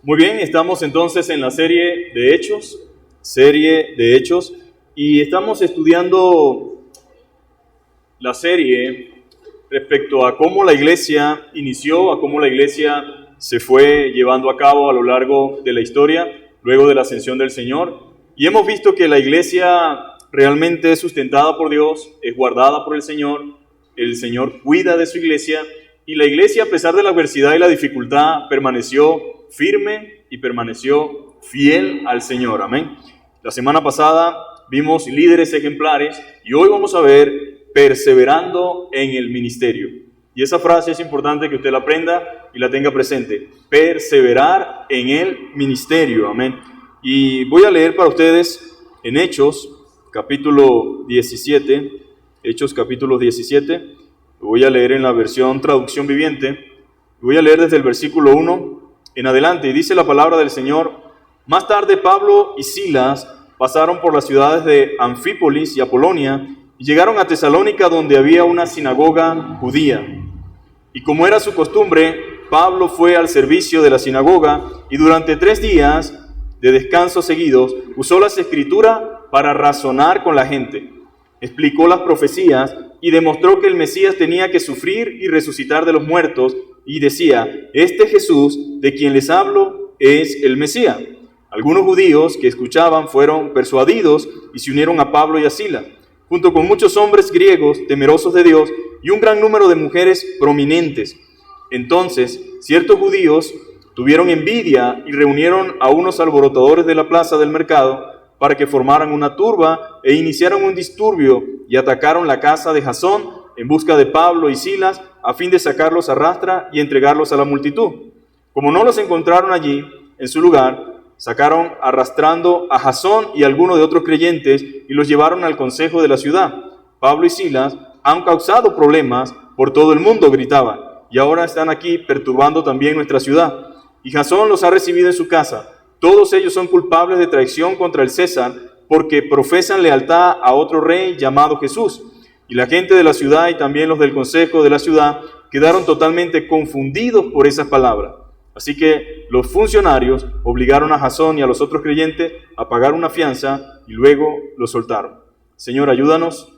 Muy bien, estamos entonces en la serie de Hechos, y estamos estudiando la serie respecto a cómo la iglesia inició, a cómo la iglesia se fue llevando a cabo a lo largo de la historia, luego de la ascensión del Señor. Y hemos visto que la iglesia realmente es sustentada por Dios, es guardada por el Señor cuida de su iglesia, y la iglesia, a pesar de la adversidad y la dificultad, permaneció firme y permaneció fiel al Señor. Amén. La semana pasada vimos líderes ejemplares y hoy vamos a ver perseverando en el ministerio. Y esa frase es importante que usted la aprenda y la tenga presente. Perseverar en el ministerio. Amén. Y voy a leer para ustedes en Hechos, capítulo 17. Hechos, capítulo 17. Lo voy a leer en la versión traducción viviente. Voy a leer desde el versículo 1 en adelante. Y dice la palabra del Señor: Más tarde Pablo y Silas pasaron por las ciudades de Anfípolis y Apolonia y llegaron a Tesalónica, donde había una sinagoga judía. Y como era su costumbre, Pablo fue al servicio de la sinagoga y durante 3 días de descanso seguidos usó las escrituras para razonar con la gente. Explicó las profecías y demostró que el Mesías tenía que sufrir y resucitar de los muertos, y decía: Este Jesús de quien les hablo es el Mesías. Algunos judíos que escuchaban fueron persuadidos y se unieron a Pablo y a Silas, junto con muchos hombres griegos temerosos de Dios y un gran número de mujeres prominentes. Entonces ciertos judíos tuvieron envidia y reunieron a unos alborotadores de la plaza del mercado para que formaran una turba e iniciaron un disturbio y atacaron la casa de Jasón en busca de Pablo y Silas a fin de sacarlos a rastra y entregarlos a la multitud. Como no los encontraron allí, en su lugar, sacaron arrastrando a Jasón y algunos de otros creyentes y los llevaron al consejo de la ciudad. Pablo y Silas han causado problemas por todo el mundo, gritaban, y ahora están aquí perturbando también nuestra ciudad. Y Jasón los ha recibido en su casa. Todos ellos son culpables de traición contra el César, porque profesan lealtad a otro rey llamado Jesús. Y la gente de la ciudad y también los del consejo de la ciudad quedaron totalmente confundidos por esas palabras. Así que los funcionarios obligaron a Jasón y a los otros creyentes a pagar una fianza y luego los soltaron. Señor, ayúdanos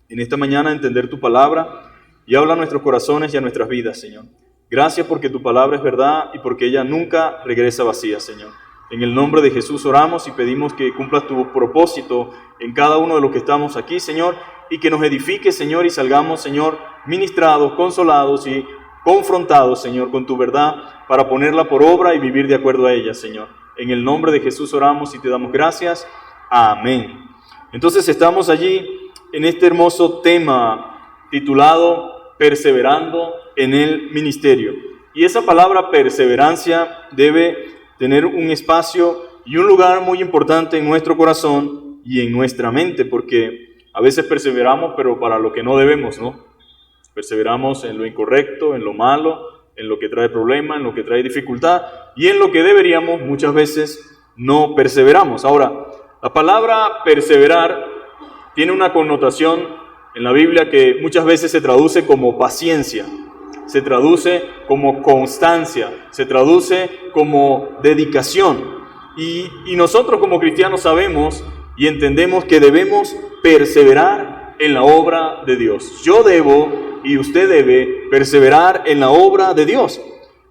en esta mañana a entender tu palabra y habla a nuestros corazones y a nuestras vidas, Señor. Gracias porque tu palabra es verdad y porque ella nunca regresa vacía, Señor. En el nombre de Jesús oramos y pedimos que cumplas tu propósito en cada uno de los que estamos aquí, Señor, y que nos edifiques, Señor, y salgamos, Señor, ministrados, consolados y confrontados, Señor, con tu verdad para ponerla por obra y vivir de acuerdo a ella, Señor. En el nombre de Jesús oramos y te damos gracias. Amén. Entonces estamos allí en este hermoso tema titulado Perseverando en el ministerio. Y esa palabra perseverancia debe tener un espacio y un lugar muy importante en nuestro corazón y en nuestra mente, porque a veces perseveramos, pero para lo que no debemos, ¿no? Perseveramos en lo incorrecto, en lo malo, en lo que trae problema, en lo que trae dificultad, y en lo que deberíamos muchas veces no perseveramos. Ahora, la palabra perseverar tiene una connotación en la Biblia que muchas veces se traduce como paciencia, se traduce como constancia, se traduce como dedicación. Y nosotros como cristianos sabemos y entendemos que debemos perseverar en la obra de Dios. Yo debo y usted debe perseverar en la obra de Dios.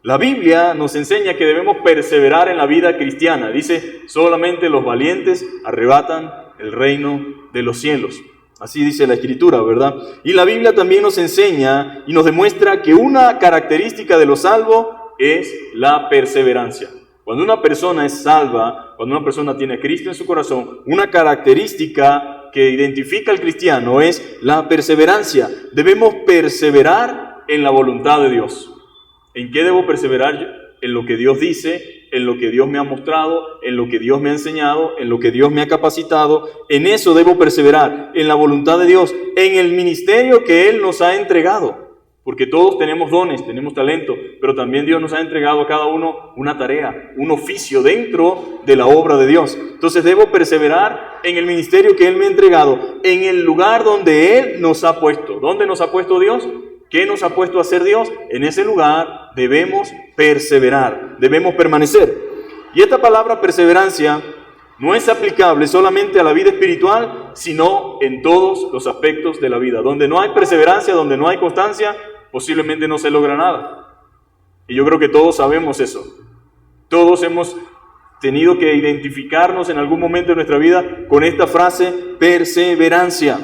La Biblia nos enseña que debemos perseverar en la vida cristiana. Dice, solamente los valientes arrebatan el reino de los cielos. Así dice la Escritura, ¿verdad? Y la Biblia también nos enseña y nos demuestra que una característica de los salvos es la perseverancia. Cuando una persona es salva, cuando una persona tiene a Cristo en su corazón, una característica que identifica al cristiano es la perseverancia. Debemos perseverar en la voluntad de Dios. ¿En qué debo perseverar yo? En lo que Dios dice, en lo que Dios me ha mostrado, en lo que Dios me ha enseñado, en lo que Dios me ha capacitado. En eso debo perseverar, en la voluntad de Dios, en el ministerio que Él nos ha entregado. Porque todos tenemos dones, tenemos talento, pero también Dios nos ha entregado a cada uno una tarea, un oficio dentro de la obra de Dios. Entonces debo perseverar en el ministerio que Él me ha entregado, en el lugar donde Él nos ha puesto. ¿Dónde nos ha puesto Dios? ¿Qué nos ha puesto a hacer Dios? En ese lugar debemos perseverar debemos permanecer. Y esta palabra perseverancia no es aplicable solamente a la vida espiritual, sino en todos los aspectos de la vida. Donde no hay perseverancia, donde no hay constancia, posiblemente no se logra nada. Y yo creo que todos sabemos eso. Todos hemos tenido que identificarnos en algún momento de nuestra vida con esta frase, perseverancia.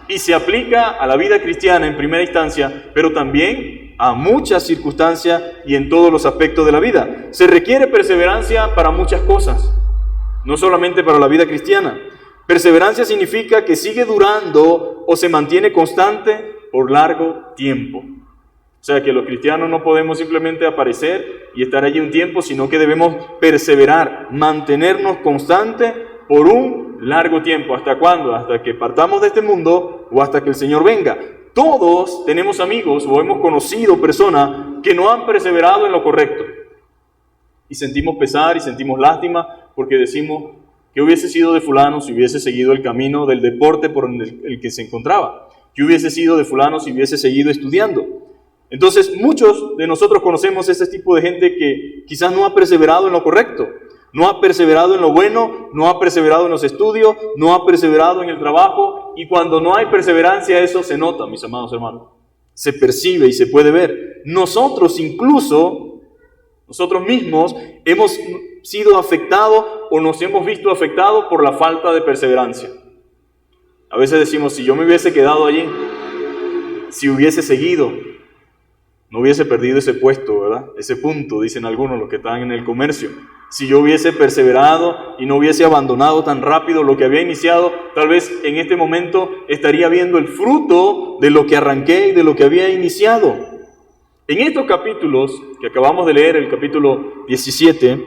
Y se aplica a la vida cristiana en primera instancia, pero también a muchas circunstancias y en todos los aspectos de la vida. Se requiere perseverancia para muchas cosas, no solamente para la vida cristiana. Perseverancia significa que sigue durando o se mantiene constante por largo tiempo. O sea que los cristianos no podemos simplemente aparecer y estar allí un tiempo, sino que debemos perseverar, mantenernos constantes por un largo tiempo. ¿Hasta cuándo? Hasta que partamos de este mundo o hasta que el Señor venga. Todos tenemos amigos o hemos conocido personas que no han perseverado en lo correcto. Y sentimos pesar y sentimos lástima porque decimos que hubiese sido de fulano si hubiese seguido el camino del deporte por el que se encontraba. Que hubiese sido de fulano si hubiese seguido estudiando. Entonces, muchos de nosotros conocemos ese tipo de gente que quizás no ha perseverado en lo correcto, no ha perseverado en lo bueno, no ha perseverado en los estudios, no ha perseverado en el trabajo, y cuando no hay perseverancia eso se nota, mis amados hermanos, se percibe y se puede ver. Nosotros incluso, nosotros mismos hemos sido afectados o nos hemos visto afectados por la falta de perseverancia. A veces decimos, si yo me hubiese quedado allí, si hubiese seguido, no hubiese perdido ese puesto, ¿verdad? Ese punto, dicen algunos, los que están en el comercio. Si yo hubiese perseverado y no hubiese abandonado tan rápido lo que había iniciado, tal vez en este momento estaría viendo el fruto de lo que arranqué y de lo que había iniciado. En estos capítulos que acabamos de leer, el capítulo 17,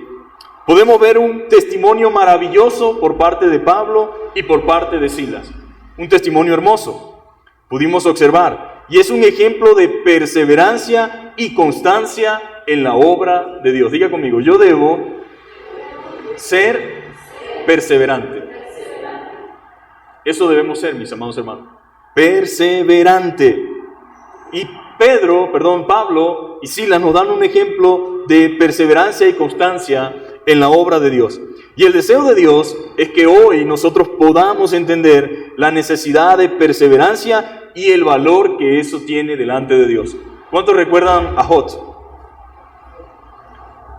podemos ver un testimonio maravilloso por parte de Pablo y por parte de Silas. Un testimonio hermoso. Pudimos observar. Y es un ejemplo de perseverancia y constancia en la obra de Dios. Diga conmigo, yo debo ser perseverante. Eso debemos ser, mis amados hermanos. Perseverante. Y Pablo y Silas nos dan un ejemplo de perseverancia y constancia en la obra de Dios. Y el deseo de Dios es que hoy nosotros podamos entender la necesidad de perseverancia y el valor que eso tiene delante de Dios. ¿Cuántos recuerdan a Jod?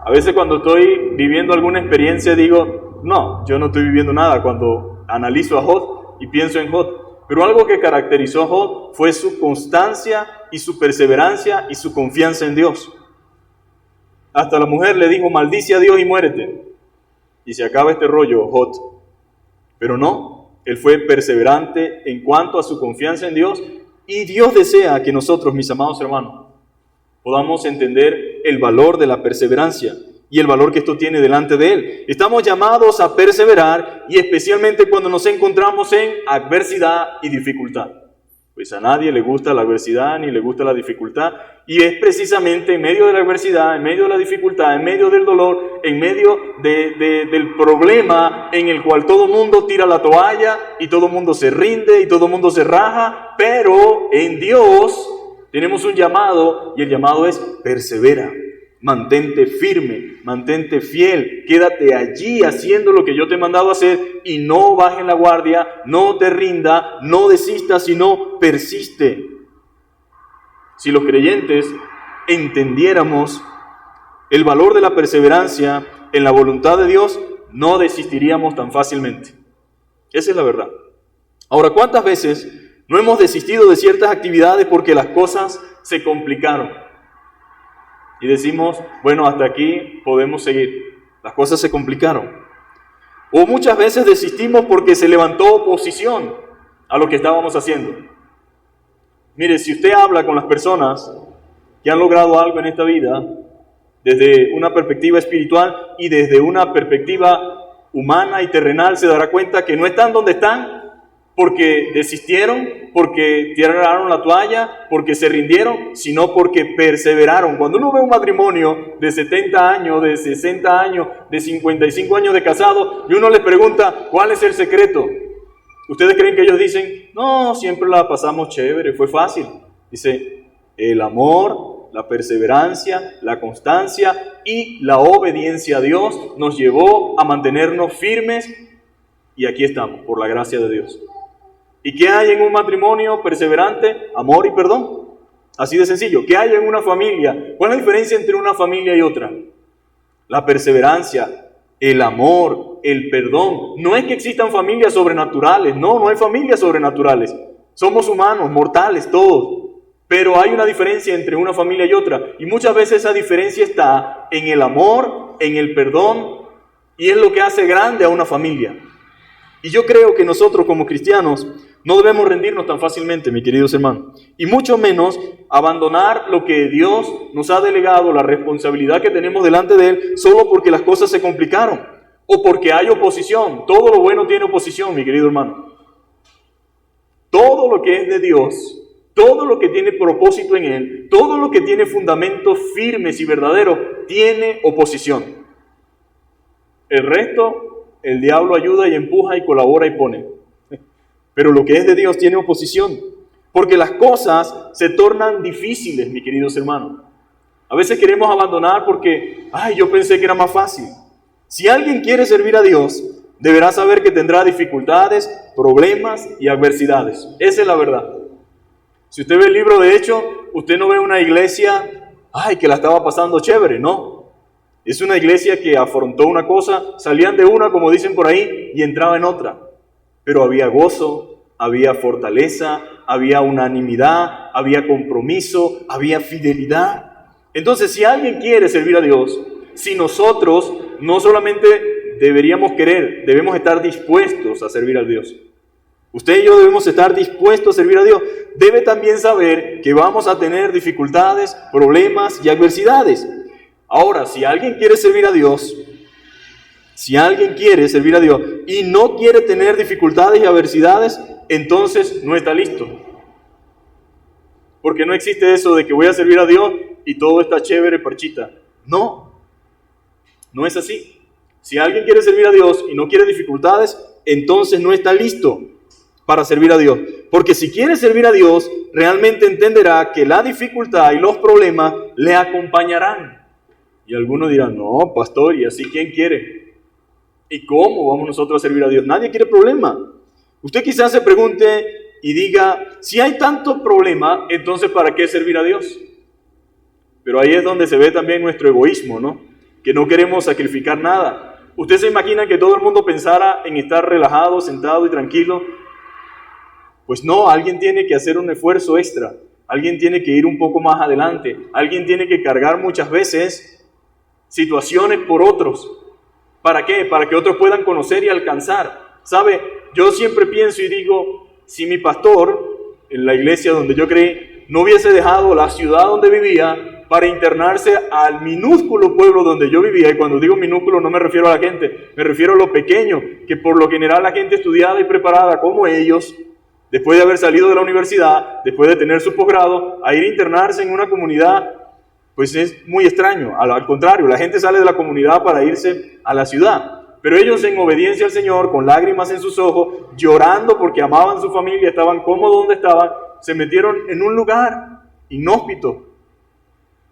A veces cuando estoy viviendo alguna experiencia digo, no, yo no estoy viviendo nada cuando analizo a Jod y pienso en Jod. Pero algo que caracterizó a Jod fue su constancia y su perseverancia y su confianza en Dios. Hasta la mujer le dijo, maldice a Dios y muérete. Y se acaba este rollo, Jod. Pero no. Él fue perseverante en cuanto a su confianza en Dios, y Dios desea que nosotros, mis amados hermanos, podamos entender el valor de la perseverancia y el valor que esto tiene delante de Él. Estamos llamados a perseverar, y especialmente cuando nos encontramos en adversidad y dificultad. Pues a nadie le gusta la adversidad ni le gusta la dificultad, y es precisamente en medio de la adversidad, en medio de la dificultad, en medio del dolor, en medio del problema en el cual todo el mundo tira la toalla y todo el mundo se rinde y todo el mundo se raja, pero en Dios tenemos un llamado, y el llamado es persevera. Mantente firme, mantente fiel, quédate allí haciendo lo que yo te he mandado hacer y no bajes la guardia, no te rinda, no desistas, sino persiste. Si los creyentes entendiéramos el valor de la perseverancia en la voluntad de Dios, no desistiríamos tan fácilmente. Esa es la verdad. Ahora, ¿cuántas veces no hemos desistido de ciertas actividades porque las cosas se complicaron? Y decimos, bueno, hasta aquí podemos seguir. Las cosas se complicaron. O muchas veces desistimos porque se levantó oposición a lo que estábamos haciendo. Mire, si usted habla con las personas que han logrado algo en esta vida, desde una perspectiva espiritual y desde una perspectiva humana y terrenal, se dará cuenta que no están donde están porque desistieron, porque tiraron la toalla, porque se rindieron, sino porque perseveraron. Cuando uno ve un matrimonio de 70 años, de 60 años, de 55 años de casado, y uno les pregunta, ¿cuál es el secreto? ¿Ustedes creen que ellos dicen, no, siempre la pasamos chévere, fue fácil? Dice, el amor la perseverancia, la constancia y la obediencia a Dios nos llevó a mantenernos firmes y aquí estamos, por la gracia de Dios. ¿Y qué hay en un matrimonio perseverante? Amor y perdón. Así de sencillo. ¿Qué hay en una familia? ¿Cuál es la diferencia entre una familia y otra? La perseverancia, el amor, el perdón. No es que existan familias sobrenaturales. No hay familias sobrenaturales. Somos humanos, mortales todos. Pero hay una diferencia entre una familia y otra. Y muchas veces esa diferencia está en el amor, en el perdón. Y es lo que hace grande a una familia. Y yo creo que nosotros como cristianos no debemos rendirnos tan fácilmente, mis queridos hermanos. Y mucho menos abandonar lo que Dios nos ha delegado, la responsabilidad que tenemos delante de Él, solo porque las cosas se complicaron o porque hay oposición. Todo lo bueno tiene oposición, mi querido hermano. Todo lo que es de Dios, todo lo que tiene propósito en Él, todo lo que tiene fundamentos firmes y verdaderos, tiene oposición. El resto, el diablo ayuda y empuja y colabora y pone. Pero lo que es de Dios tiene oposición, porque las cosas se tornan difíciles, mis queridos hermanos. A veces queremos abandonar porque, yo pensé que era más fácil. Si alguien quiere servir a Dios, deberá saber que tendrá dificultades, problemas y adversidades. Esa es la verdad. Si usted ve el libro de Hechos, usted no ve una iglesia, que la estaba pasando chévere, no. Es una iglesia que afrontó una cosa, salían de una, como dicen por ahí, y entraba en otra. Pero había gozo, había fortaleza, había unanimidad, había compromiso, había fidelidad. Entonces, si alguien quiere servir a Dios, si nosotros no solamente deberíamos querer, debemos estar dispuestos a servir a Dios. Usted y yo debemos estar dispuestos a servir a Dios. Debe también saber que vamos a tener dificultades, problemas y adversidades. Ahora, si alguien quiere servir a Dios, y no quiere tener dificultades y adversidades, entonces no está listo. Porque no existe eso de que voy a servir a Dios y todo está chévere, parchita. No es así. Si alguien quiere servir a Dios y no quiere dificultades, entonces no está listo para servir a Dios. Porque si quiere servir a Dios, realmente entenderá que la dificultad y los problemas le acompañarán. Y algunos dirán, no, pastor, ¿y así quién quiere? ¿Y cómo vamos nosotros a servir a Dios? Nadie quiere problema. Usted quizás se pregunte y diga, si hay tantos problemas, entonces ¿para qué servir a Dios? Pero ahí es donde se ve también nuestro egoísmo, ¿no? Que no queremos sacrificar nada. ¿Usted se imagina que todo el mundo pensara en estar relajado, sentado y tranquilo? Pues no, alguien tiene que hacer un esfuerzo extra. Alguien tiene que ir un poco más adelante. Alguien tiene que cargar muchas veces situaciones por otros. ¿Para qué? Para que otros puedan conocer y alcanzar. ¿Sabe? Yo siempre pienso y digo, si mi pastor, en la iglesia donde yo creí, no hubiese dejado la ciudad donde vivía para internarse al minúsculo pueblo donde yo vivía, y cuando digo minúsculo no me refiero a la gente, me refiero a lo pequeño, que por lo general la gente estudiada y preparada como ellos, después de haber salido de la universidad, después de tener su posgrado, a ir a internarse en una comunidad, pues es muy extraño. Al contrario, la gente sale de la comunidad para irse a la ciudad. Pero ellos, en obediencia al Señor, con lágrimas en sus ojos, llorando porque amaban su familia, estaban cómodos donde estaban, se metieron en un lugar inhóspito,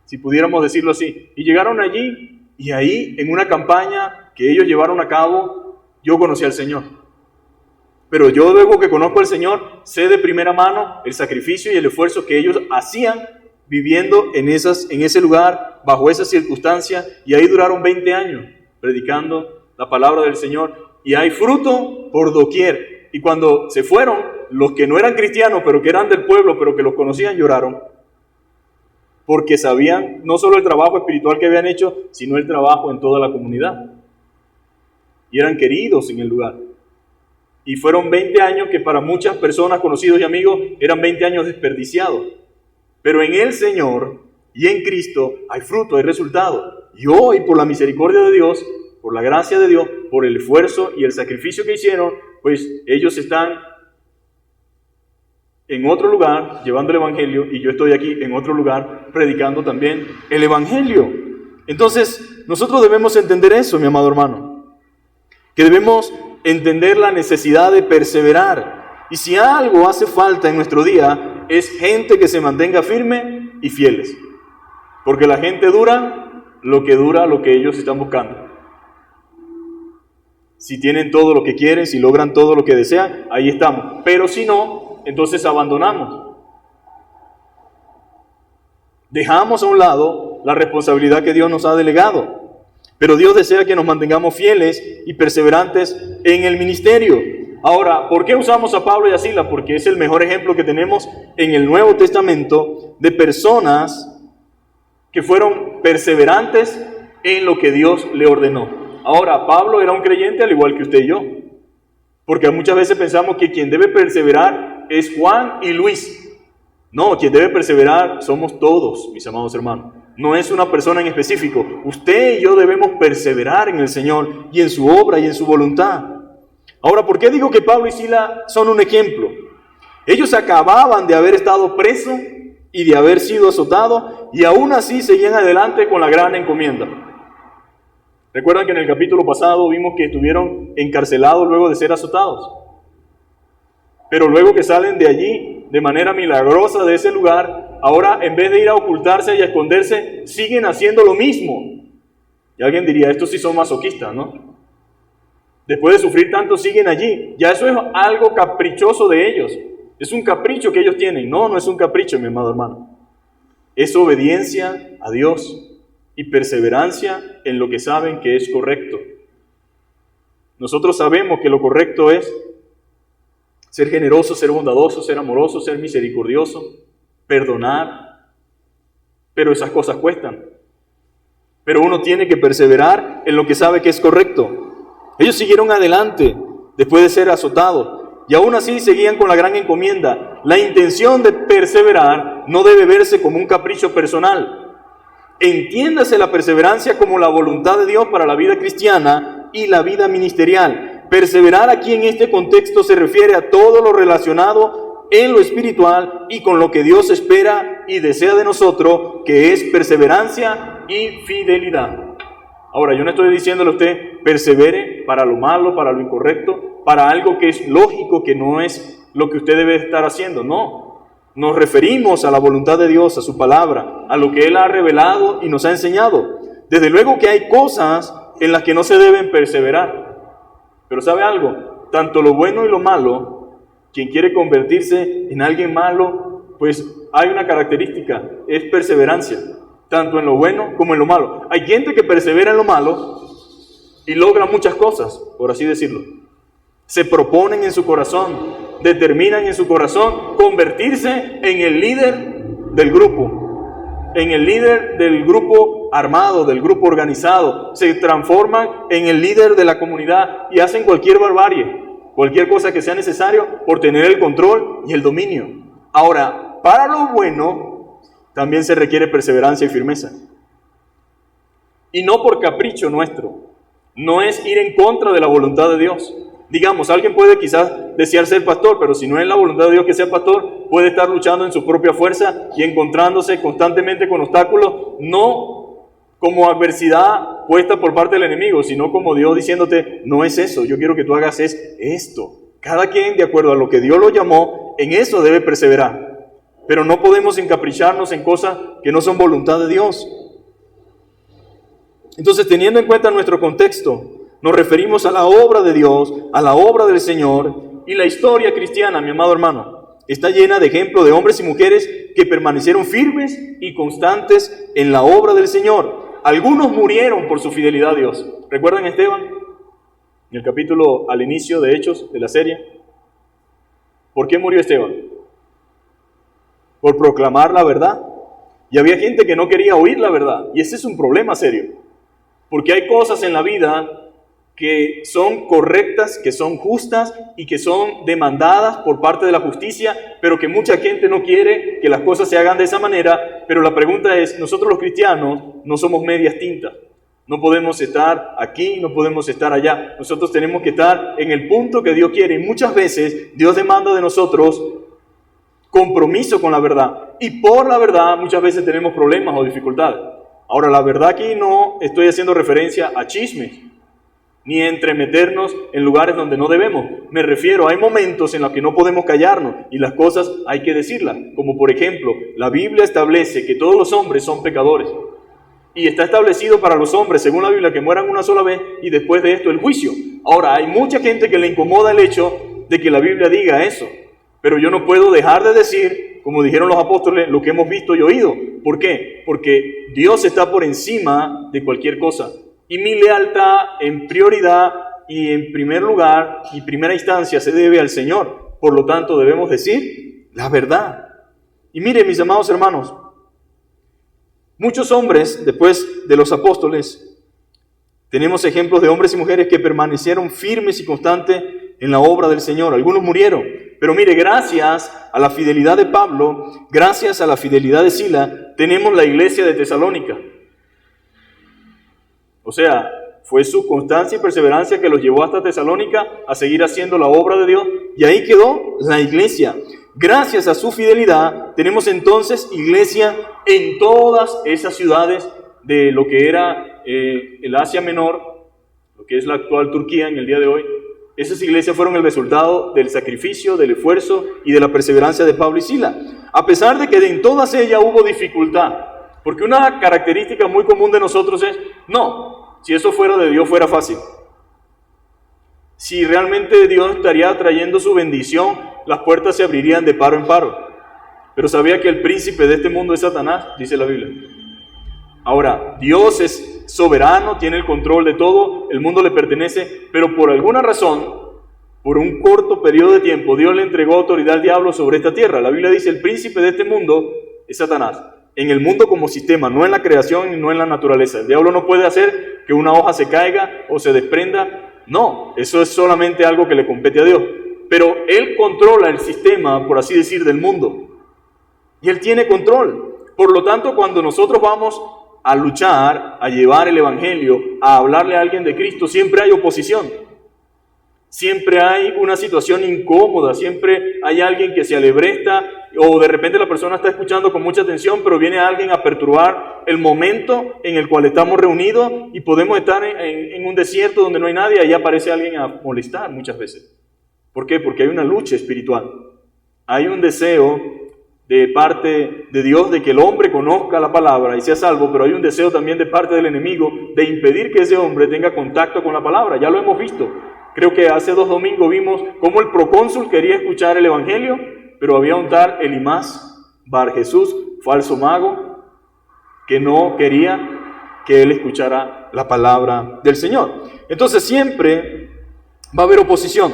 si pudiéramos decirlo así. Y llegaron allí, y ahí, en una campaña que ellos llevaron a cabo, yo conocí al Señor. Pero yo, luego que conozco al Señor, sé de primera mano el sacrificio y el esfuerzo que ellos hacían viviendo en ese lugar, bajo esas circunstancias, y ahí duraron 20 años predicando la palabra del Señor, y hay fruto por doquier. Y cuando se fueron, los que no eran cristianos, pero que eran del pueblo, pero que los conocían, lloraron, porque sabían no solo el trabajo espiritual que habían hecho, sino el trabajo en toda la comunidad, y eran queridos en el lugar. Y fueron 20 años que para muchas personas, conocidos y amigos, eran 20 años desperdiciados. Pero en el Señor y en Cristo hay fruto, hay resultado. Y hoy, por la misericordia de Dios, por la gracia de Dios, por el esfuerzo y el sacrificio que hicieron, pues ellos están en otro lugar llevando el Evangelio, y yo estoy aquí en otro lugar predicando también el Evangelio. Entonces, nosotros debemos entender eso, mi amado hermano, que debemos entender la necesidad de perseverar. Y si algo hace falta en nuestro día, es gente que se mantenga firme y fieles. Porque la gente dura lo que ellos están buscando. Si tienen todo lo que quieren, si logran todo lo que desean, ahí estamos. Pero si no, entonces abandonamos. Dejamos a un lado la responsabilidad que Dios nos ha delegado. Pero Dios desea que nos mantengamos fieles y perseverantes en el ministerio. Ahora, ¿por qué usamos a Pablo y a Silas? Porque es el mejor ejemplo que tenemos en el Nuevo Testamento de personas que fueron perseverantes en lo que Dios le ordenó. Ahora, Pablo era un creyente al igual que usted y yo. Porque muchas veces pensamos que quien debe perseverar es Juan y Luis. No, quien debe perseverar somos todos, mis amados hermanos. No es una persona en específico. Usted y yo debemos perseverar en el Señor y en su obra y en su voluntad. Ahora, ¿por qué digo que Pablo y Silas son un ejemplo? Ellos acababan de haber estado presos y de haber sido azotados y aún así seguían adelante con la gran encomienda. Recuerdan que en el capítulo pasado vimos que estuvieron encarcelados luego de ser azotados. Pero luego que salen de allí, de manera milagrosa de ese lugar, ahora en vez de ir a ocultarse y a esconderse, siguen haciendo lo mismo. Y alguien diría, estos sí son masoquistas, ¿no? Después de sufrir tanto, siguen allí. Ya eso es algo caprichoso de ellos. Es un capricho que ellos tienen. No, no es un capricho, mi amado hermano. Es obediencia a Dios y perseverancia en lo que saben que es correcto. Nosotros sabemos que lo correcto es ser generoso, ser bondadoso, ser amoroso, ser misericordioso, perdonar. Pero esas cosas cuestan. Pero uno tiene que perseverar en lo que sabe que es correcto. Ellos siguieron adelante después de ser azotados y aún así seguían con la gran encomienda. La intención de perseverar no debe verse como un capricho personal. Entiéndase la perseverancia como la voluntad de Dios para la vida cristiana y la vida ministerial. Perseverar aquí en este contexto se refiere a todo lo relacionado en lo espiritual y con lo que Dios espera y desea de nosotros, que es perseverancia y fidelidad. Ahora, yo no estoy diciéndole a usted persevere para lo malo, para lo incorrecto, para algo que es lógico, que no es lo que usted debe estar haciendo. No, nos referimos a la voluntad de Dios, a su palabra, a lo que Él ha revelado y nos ha enseñado. Desde luego que hay cosas en las que no se deben perseverar. Pero ¿sabe algo? Tanto lo bueno y lo malo, quien quiere convertirse en alguien malo, pues hay una característica, es perseverancia. Tanto en lo bueno como en lo malo. Hay gente que persevera en lo malo y logra muchas cosas, por así decirlo. Se proponen en su corazón, determinan en su corazón convertirse en el líder del grupo, en el líder del grupo armado, del grupo organizado. Se transforman en el líder de la comunidad y hacen cualquier barbarie, cualquier cosa que sea necesario por tener el control y el dominio. Ahora, para lo bueno también se requiere perseverancia y firmeza. Y no por capricho nuestro. No es ir en contra de la voluntad de Dios. Digamos, alguien puede quizás desear ser pastor, pero si no es la voluntad de Dios que sea pastor, puede estar luchando en su propia fuerza y encontrándose constantemente con obstáculos, no como adversidad puesta por parte del enemigo, sino como Dios diciéndote, no es eso, yo quiero que tú hagas esto. Cada quien, de acuerdo a lo que Dios lo llamó, en eso debe perseverar. Pero no podemos encapricharnos en cosas que no son voluntad de Dios. Entonces, teniendo en cuenta nuestro contexto, nos referimos a la obra de Dios, a la obra del Señor, y la historia cristiana, mi amado hermano, está llena de ejemplos de hombres y mujeres que permanecieron firmes y constantes en la obra del Señor. Algunos murieron por su fidelidad a Dios. ¿Recuerdan a Esteban? En el capítulo al inicio de Hechos de la serie. ¿Por qué murió Esteban? Por proclamar la verdad. Y había gente que no quería oír la verdad. Y ese es un problema serio. Porque hay cosas en la vida que son correctas, que son justas y que son demandadas por parte de la justicia, pero que mucha gente no quiere que las cosas se hagan de esa manera. Pero la pregunta es, nosotros los cristianos no somos medias tintas. No podemos estar aquí, no podemos estar allá. Nosotros tenemos que estar en el punto que Dios quiere. Y muchas veces Dios demanda de nosotros compromiso con la verdad. Y por la verdad muchas veces tenemos problemas o dificultades. Ahora, la verdad aquí no estoy haciendo referencia a chismes, ni entremeternos en lugares donde no debemos. Me refiero, hay momentos en los que no podemos callarnos y las cosas hay que decirlas. Como por ejemplo, la Biblia establece que todos los hombres son pecadores. Y está establecido para los hombres, según la Biblia, que mueran una sola vez y después de esto el juicio. Ahora, hay mucha gente que le incomoda el hecho de que la Biblia diga eso. Pero yo no puedo dejar de decir, como dijeron los apóstoles, lo que hemos visto y oído. ¿Por qué? Porque Dios está por encima de cualquier cosa. Y mi lealtad en prioridad y en primer lugar y primera instancia se debe al Señor. Por lo tanto, debemos decir la verdad. Y miren, mis amados hermanos, muchos hombres, después de los apóstoles, tenemos ejemplos de hombres y mujeres que permanecieron firmes y constantes en la obra del Señor. Algunos murieron, pero mire, gracias a la fidelidad de Pablo, gracias a la fidelidad de Sila, tenemos la iglesia de Tesalónica. O sea, fue su constancia y perseverancia que los llevó hasta Tesalónica a seguir haciendo la obra de Dios, y ahí quedó la iglesia. Gracias a su fidelidad, tenemos entonces iglesia en todas esas ciudades de lo que era el Asia Menor, lo que es la actual Turquía en el día de hoy. Esas iglesias fueron el resultado del sacrificio, del esfuerzo y de la perseverancia de Pablo y Sila. A pesar de que en todas ellas hubo dificultad, porque una característica muy común de nosotros es, no, si eso fuera de Dios fuera fácil. Si realmente Dios estaría trayendo su bendición, las puertas se abrirían de paro en paro. Pero sabía que el príncipe de este mundo es Satanás, dice la Biblia. Ahora, Dios es soberano, tiene el control de todo, el mundo le pertenece, pero por alguna razón, por un corto periodo de tiempo, Dios le entregó autoridad al diablo sobre esta tierra. La Biblia dice, el príncipe de este mundo es Satanás. En el mundo como sistema, no en la creación y no en la naturaleza. El diablo no puede hacer que una hoja se caiga o se desprenda. No, eso es solamente algo que le compete a Dios. Pero Él controla el sistema, por así decir, del mundo. Y Él tiene control. Por lo tanto, cuando nosotros vamos a luchar, a llevar el evangelio, a hablarle a alguien de Cristo, siempre hay oposición. Siempre hay una situación incómoda, siempre hay alguien que se alebresta, o de repente la persona está escuchando con mucha atención, pero viene alguien a perturbar el momento en el cual estamos reunidos y podemos estar en un desierto donde no hay nadie, y ahí aparece alguien a molestar muchas veces. ¿Por qué? Porque hay una lucha espiritual. Hay un deseo de parte de Dios de que el hombre conozca la palabra y sea salvo, pero hay un deseo también de parte del enemigo de impedir que ese hombre tenga contacto con la palabra. Ya lo hemos visto. Creo que hace 2 domingos vimos cómo el procónsul quería escuchar el evangelio, pero había un tal Elimás Bar Jesús, falso mago, que no quería que él escuchara la palabra del Señor. Entonces siempre va a haber oposición.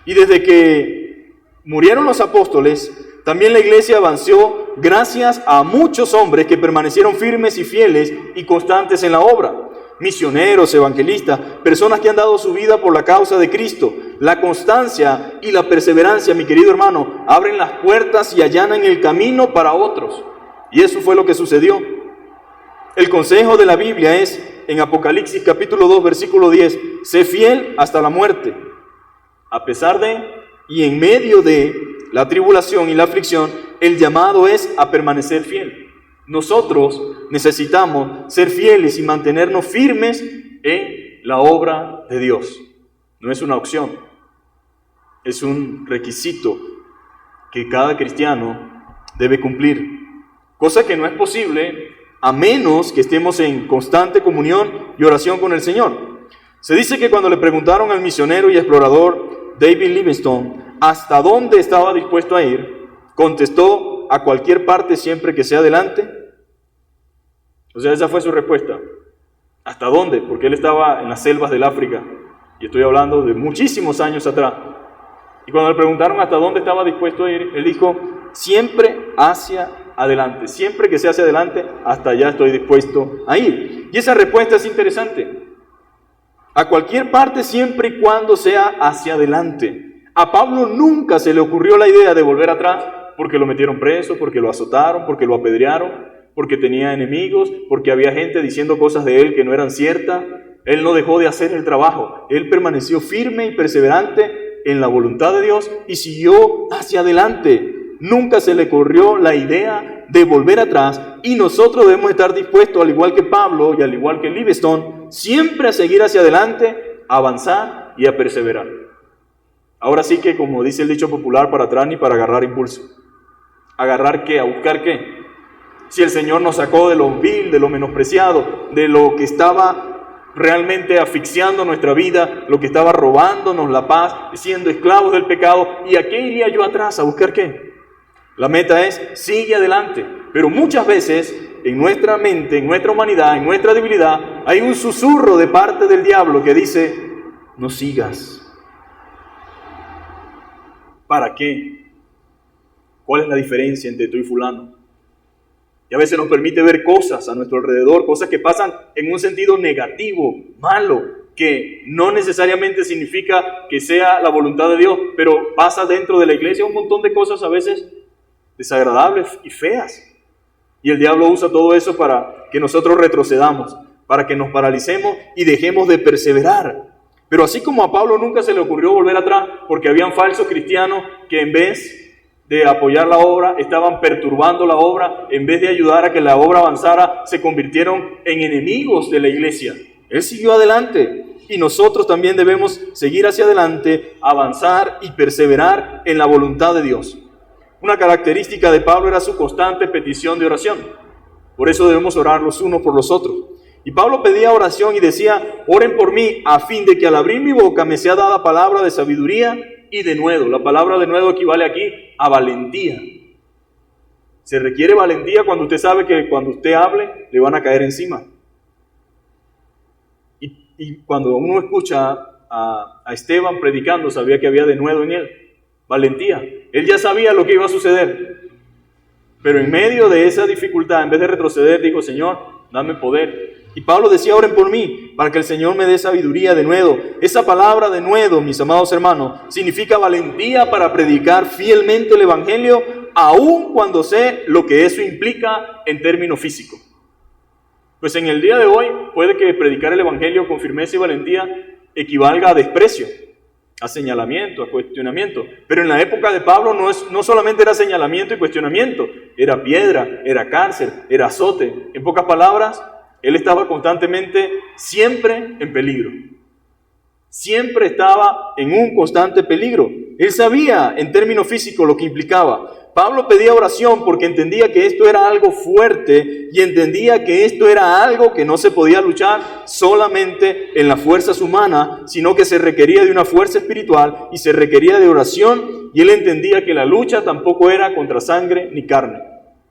Y desde que murieron los apóstoles, también la iglesia avanzó gracias a muchos hombres que permanecieron firmes y fieles y constantes en la obra. Misioneros, evangelistas, personas que han dado su vida por la causa de Cristo. La constancia y la perseverancia, mi querido hermano, abren las puertas y allanan el camino para otros. Y eso fue lo que sucedió. El consejo de la Biblia es, en Apocalipsis capítulo 2, versículo 10, sé fiel hasta la muerte. A pesar de y en medio de la tribulación y la aflicción, el llamado es a permanecer fiel. Nosotros necesitamos ser fieles y mantenernos firmes en la obra de Dios. No es una opción, es un requisito que cada cristiano debe cumplir. Cosa que no es posible a menos que estemos en constante comunión y oración con el Señor. Se dice que cuando le preguntaron al misionero y explorador David Livingstone hasta dónde estaba dispuesto a ir, contestó: a cualquier parte siempre que sea adelante. O sea, esa fue su respuesta. ¿Hasta dónde? Porque él estaba en las selvas del África, y estoy hablando de muchísimos años atrás. Y cuando le preguntaron hasta dónde estaba dispuesto a ir, él dijo: siempre hacia adelante, siempre que sea hacia adelante, hasta allá estoy dispuesto a ir. Y esa respuesta es interesante. A cualquier parte siempre y cuando sea hacia adelante. A Pablo nunca se le ocurrió la idea de volver atrás porque lo metieron preso, porque lo azotaron, porque lo apedrearon, porque tenía enemigos, porque había gente diciendo cosas de él que no eran ciertas. Él no dejó de hacer el trabajo. Él permaneció firme y perseverante en la voluntad de Dios y siguió hacia adelante. Nunca se le ocurrió la idea de volver atrás, y nosotros debemos estar dispuestos, al igual que Pablo y al igual que Livingstone, siempre a seguir hacia adelante a avanzar y a perseverar. Ahora sí que, como dice el dicho popular, para atrás ni para agarrar impulso. ¿Agarrar qué? ¿A buscar qué? Si el Señor nos sacó de lo vil, de lo menospreciado, de lo que estaba realmente asfixiando nuestra vida, lo que estaba robándonos la paz, siendo esclavos del pecado, ¿y a qué iría yo atrás? ¿A buscar qué? La meta es, sigue adelante. Pero muchas veces, en nuestra mente, en nuestra humanidad, en nuestra debilidad, hay un susurro de parte del diablo que dice, no sigas. ¿Para qué? ¿Cuál es la diferencia entre tú y fulano? Y a veces nos permite ver cosas a nuestro alrededor, cosas que pasan en un sentido negativo, malo, que no necesariamente significa que sea la voluntad de Dios, pero pasa dentro de la iglesia un montón de cosas a veces desagradables y feas. Y el diablo usa todo eso para que nosotros retrocedamos, para que nos paralicemos y dejemos de perseverar. Pero así como a Pablo nunca se le ocurrió volver atrás, porque habían falsos cristianos que en vez de apoyar la obra, estaban perturbando la obra, en vez de ayudar a que la obra avanzara, se convirtieron en enemigos de la iglesia. Él siguió adelante y nosotros también debemos seguir hacia adelante, avanzar y perseverar en la voluntad de Dios. Una característica de Pablo era su constante petición de oración. Por eso debemos orar los unos por los otros. Y Pablo pedía oración y decía, oren por mí a fin de que al abrir mi boca me sea dada palabra de sabiduría y de nuevo. La palabra de nuevo equivale aquí a valentía. Se requiere valentía cuando usted sabe que cuando usted hable le van a caer encima. Y cuando uno escucha a Esteban predicando, sabía que había de nuevo en él. Valentía. Él ya sabía lo que iba a suceder. Pero en medio de esa dificultad, en vez de retroceder, dijo, Señor, dame poder. Y Pablo decía, oren por mí, para que el Señor me dé sabiduría de nuevo. Esa palabra de nuevo, mis amados hermanos, significa valentía para predicar fielmente el Evangelio, aun cuando sé lo que eso implica en términos físicos. Pues en el día de hoy, puede que predicar el Evangelio con firmeza y valentía equivalga a desprecio, a señalamiento, a cuestionamiento. Pero en la época de Pablo no solamente era señalamiento y cuestionamiento, era piedra, era cárcel, era azote. En pocas palabras, él estaba constantemente, siempre en peligro. Siempre estaba en un constante peligro. Él sabía en términos físicos lo que implicaba. Pablo pedía oración porque entendía que esto era algo fuerte y entendía que esto era algo que no se podía luchar solamente en las fuerzas humanas, sino que se requería de una fuerza espiritual y se requería de oración, y él entendía que la lucha tampoco era contra sangre ni carne.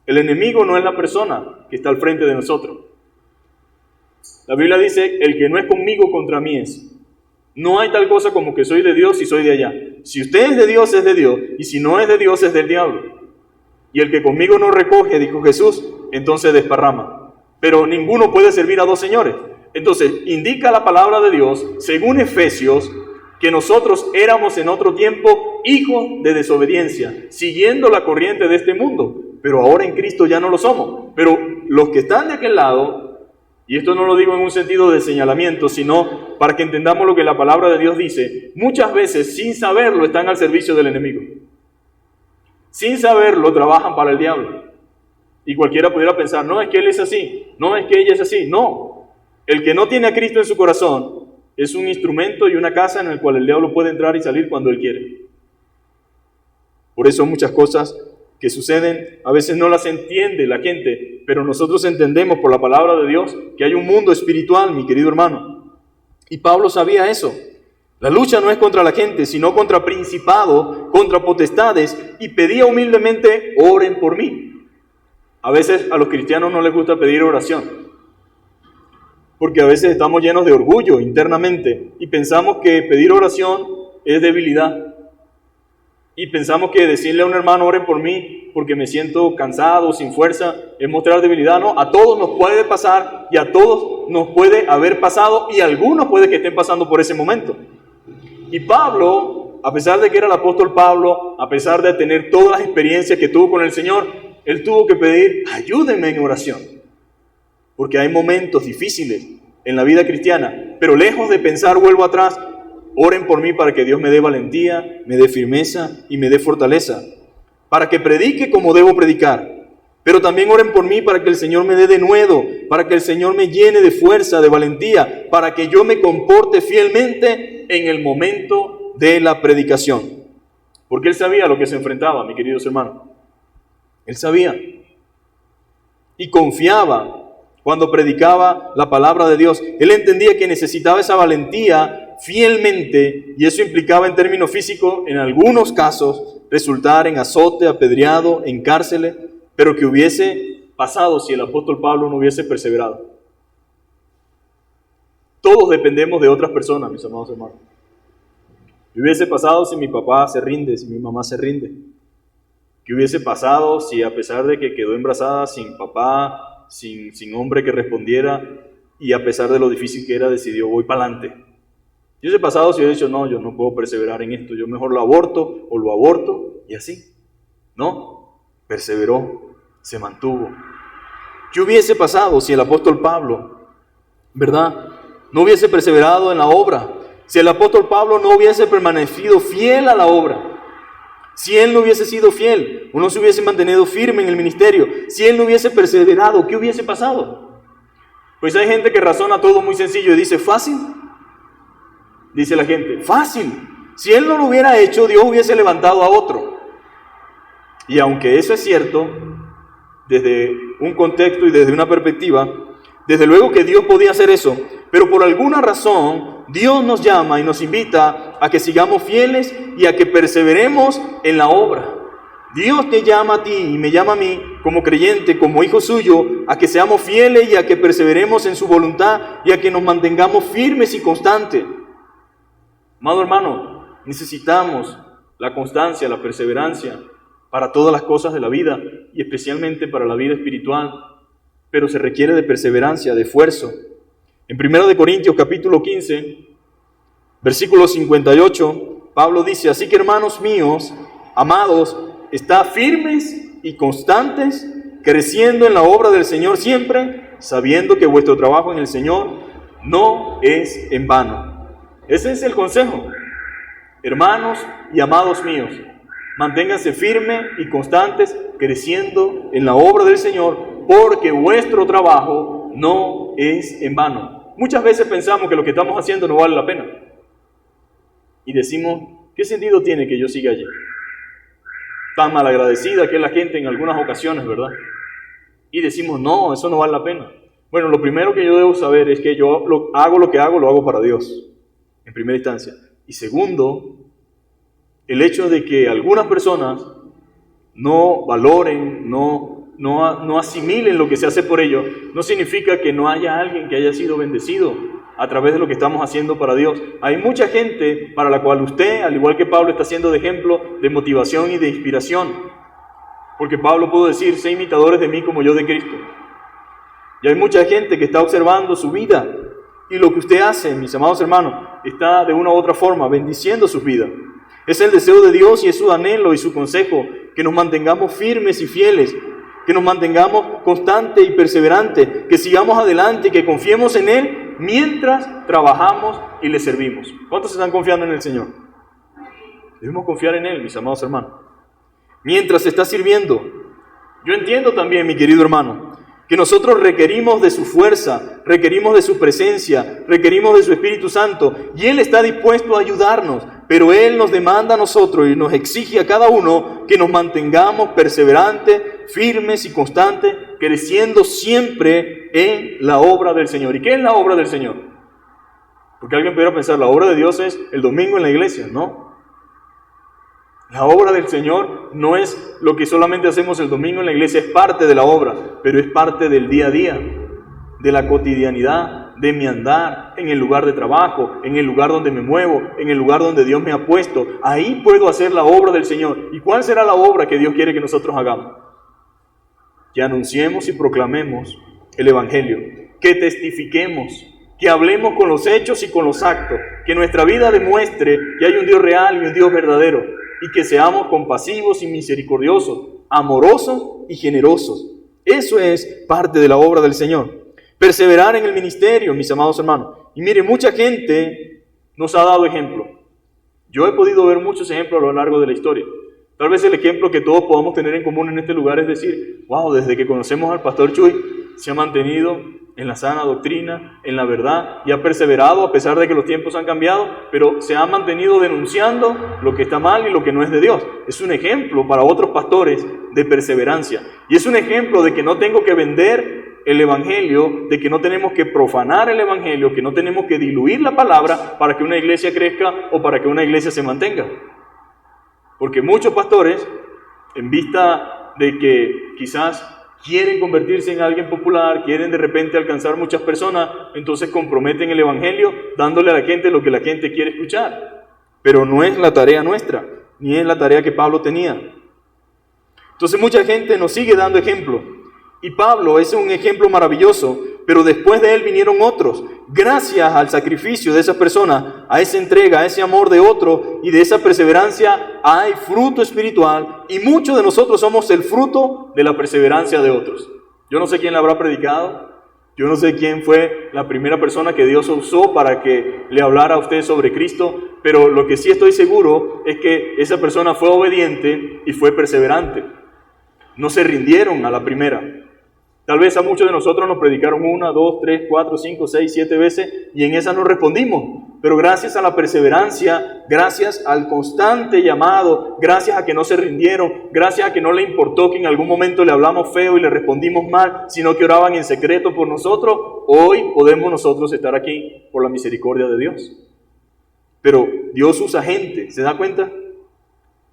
El enemigo no es la persona que está al frente de nosotros. La Biblia dice, el que no es conmigo contra mí es. No hay tal cosa como que soy de Dios y soy de allá. Si usted es de Dios, es de Dios. Y si no es de Dios, es del diablo. Y el que conmigo no recoge, dijo Jesús, entonces desparrama. Pero ninguno puede servir a dos señores. Entonces, indica la palabra de Dios, según Efesios, que nosotros éramos en otro tiempo hijos de desobediencia, siguiendo la corriente de este mundo. Pero ahora en Cristo ya no lo somos. Pero los que están de aquel lado, y esto no lo digo en un sentido de señalamiento, sino para que entendamos lo que la palabra de Dios dice, muchas veces sin saberlo están al servicio del enemigo. Sin saberlo trabajan para el diablo. Y cualquiera pudiera pensar, no, es que él es así, no, es que ella es así. No, el que no tiene a Cristo en su corazón es un instrumento y una casa en el cual el diablo puede entrar y salir cuando él quiere. Por eso muchas cosas que suceden, a veces no las entiende la gente, pero nosotros entendemos por la palabra de Dios que hay un mundo espiritual, mi querido hermano. Y Pablo sabía eso. La lucha no es contra la gente, sino contra principados, contra potestades, y pedía humildemente, oren por mí. A veces a los cristianos no les gusta pedir oración, porque a veces estamos llenos de orgullo internamente, y pensamos que pedir oración es debilidad. Y pensamos que decirle a un hermano, oren por mí, porque me siento cansado, sin fuerza, es mostrar debilidad. No, a todos nos puede pasar y a todos nos puede haber pasado y algunos puede que estén pasando por ese momento. Y Pablo, a pesar de que era el apóstol Pablo, a pesar de tener todas las experiencias que tuvo con el Señor, él tuvo que pedir, ayúdenme en oración. Porque hay momentos difíciles en la vida cristiana, pero lejos de pensar, vuelvo atrás, oren por mí para que Dios me dé valentía, me dé firmeza y me dé fortaleza, para que predique como debo predicar. Pero también oren por mí para que el Señor me dé denuedo, para que el Señor me llene de fuerza, de valentía, para que yo me comporte fielmente en el momento de la predicación. Porque él sabía lo que se enfrentaba, mis queridos hermanos. Él sabía y confiaba cuando predicaba la palabra de Dios. Él entendía que necesitaba esa valentía fielmente, y eso implicaba en términos físicos, en algunos casos, resultar en azote, apedreado, en cárceles, pero que hubiese pasado si el apóstol Pablo no hubiese perseverado. Todos dependemos de otras personas, mis amados hermanos. ¿Qué hubiese pasado si mi papá se rinde, si mi mamá se rinde? ¿Qué hubiese pasado si, a pesar de que quedó embarazada sin papá, sin hombre que respondiera, y a pesar de lo difícil que era, decidió voy para adelante? ¿Qué hubiese pasado si hubiera dicho no, yo no puedo perseverar en esto, yo mejor lo aborto o lo aborto y así? No, perseveró, se mantuvo. ¿Qué hubiese pasado si el apóstol Pablo, verdad, no hubiese perseverado en la obra? Si el apóstol Pablo no hubiese permanecido fiel a la obra, si él no hubiese sido fiel, o no se hubiese mantenido firme en el ministerio, si él no hubiese perseverado, ¿qué hubiese pasado? Pues hay gente que razona todo muy sencillo y dice, ¿fácil? Dice la gente, fácil. Si él no lo hubiera hecho, Dios hubiese levantado a otro. Y aunque eso es cierto, desde un contexto y desde una perspectiva, desde luego que Dios podía hacer eso, pero por alguna razón Dios nos llama y nos invita a que sigamos fieles y a que perseveremos en la obra. Dios te llama a ti y me llama a mí como creyente, como hijo suyo, a que seamos fieles y a que perseveremos en su voluntad y a que nos mantengamos firmes y constantes. Amado hermano, necesitamos la constancia, la perseverancia para todas las cosas de la vida y especialmente para la vida espiritual, pero se requiere de perseverancia, de esfuerzo. En 1 Corintios capítulo 15, versículo 58, Pablo dice, así que hermanos míos, amados, estad firmes y constantes, creciendo en la obra del Señor siempre, sabiendo que vuestro trabajo en el Señor no es en vano. Ese es el consejo. Hermanos y amados míos, manténganse firmes y constantes, creciendo en la obra del Señor, porque vuestro trabajo no es en vano. Muchas veces pensamos que lo que estamos haciendo no vale la pena. Y decimos, ¿qué sentido tiene que yo siga allí? Tan malagradecida que es la gente en algunas ocasiones, ¿verdad? Y decimos, no, eso no vale la pena. Bueno, lo primero que yo debo saber es que yo hago lo que hago, lo hago para Dios, en primera instancia. Y segundo, el hecho de que algunas personas no valoren, no asimilen lo que se hace por ellos, no significa que no haya alguien que haya sido bendecido a través de lo que estamos haciendo para Dios. Hay mucha gente para la cual usted, al igual que Pablo, está siendo de ejemplo de motivación y de inspiración. Porque Pablo pudo decir, sé imitadores de mí como yo de Cristo. Y hay mucha gente que está observando su vida y lo que usted hace, mis amados hermanos, está de una u otra forma bendiciendo sus vidas. Es el deseo de Dios y es su anhelo y su consejo que nos mantengamos firmes y fieles, que nos mantengamos constantes y perseverantes, que sigamos adelante y que confiemos en Él mientras trabajamos y le servimos. ¿Cuántos están confiando en el Señor? Debemos confiar en Él, mis amados hermanos. Mientras está sirviendo, yo entiendo también, mi querido hermano, que nosotros requerimos de su fuerza, requerimos de su presencia, requerimos de su Espíritu Santo, y Él está dispuesto a ayudarnos, pero Él nos demanda a nosotros y nos exige a cada uno que nos mantengamos perseverantes, firmes y constantes, creciendo siempre en la obra del Señor. ¿Y qué es la obra del Señor? Porque alguien pudiera pensar, la obra de Dios es el domingo en la iglesia. No. La obra del Señor no es lo que solamente hacemos el domingo en la iglesia, es parte de la obra, pero es parte del día a día, de la cotidianidad, de mi andar, en el lugar de trabajo, en el lugar donde me muevo, en el lugar donde Dios me ha puesto. Ahí puedo hacer la obra del Señor. ¿Y cuál será la obra que Dios quiere que nosotros hagamos? Que anunciemos y proclamemos el Evangelio, que testifiquemos, que hablemos con los hechos y con los actos, que nuestra vida demuestre que hay un Dios real y un Dios verdadero, y que seamos compasivos y misericordiosos, amorosos y generosos. Eso es parte de la obra del Señor. Perseverar en el ministerio, mis amados hermanos. Y mire, mucha gente nos ha dado ejemplo. Yo he podido ver muchos ejemplos a lo largo de la historia. Tal vez el ejemplo que todos podamos tener en común en este lugar es decir, wow, desde que conocemos al pastor Chuy, se ha mantenido en la sana doctrina, en la verdad, y ha perseverado a pesar de que los tiempos han cambiado, pero se ha mantenido denunciando lo que está mal y lo que no es de Dios. Es un ejemplo para otros pastores de perseverancia. Y es un ejemplo de que no tengo que vender el Evangelio, de que no tenemos que profanar el Evangelio, que no tenemos que diluir la palabra para que una iglesia crezca o para que una iglesia se mantenga. Porque muchos pastores, en vista de que quizás quieren convertirse en alguien popular, quieren de repente alcanzar muchas personas, entonces comprometen el Evangelio dándole a la gente lo que la gente quiere escuchar. Pero no es la tarea nuestra, ni es la tarea que Pablo tenía. Entonces mucha gente nos sigue dando ejemplo. Y Pablo es un ejemplo maravilloso, pero después de él vinieron otros. Gracias al sacrificio de esas personas, a esa entrega, a ese amor de otro y de esa perseverancia, hay fruto espiritual y muchos de nosotros somos el fruto de la perseverancia de otros. Yo no sé quién le habrá predicado, yo no sé quién fue la primera persona que Dios usó para que le hablara a usted sobre Cristo, pero lo que sí estoy seguro es que esa persona fue obediente y fue perseverante. No se rindieron a la primera. Tal vez a muchos de nosotros nos predicaron 1, 2, 3, 4, 5, 6, 7 veces y en esas no respondimos. Pero gracias a la perseverancia, gracias al constante llamado, gracias a que no se rindieron, gracias a que no le importó que en algún momento le hablamos feo y le respondimos mal, sino que oraban en secreto por nosotros, hoy podemos nosotros estar aquí por la misericordia de Dios. Pero Dios usa gente, ¿se da cuenta?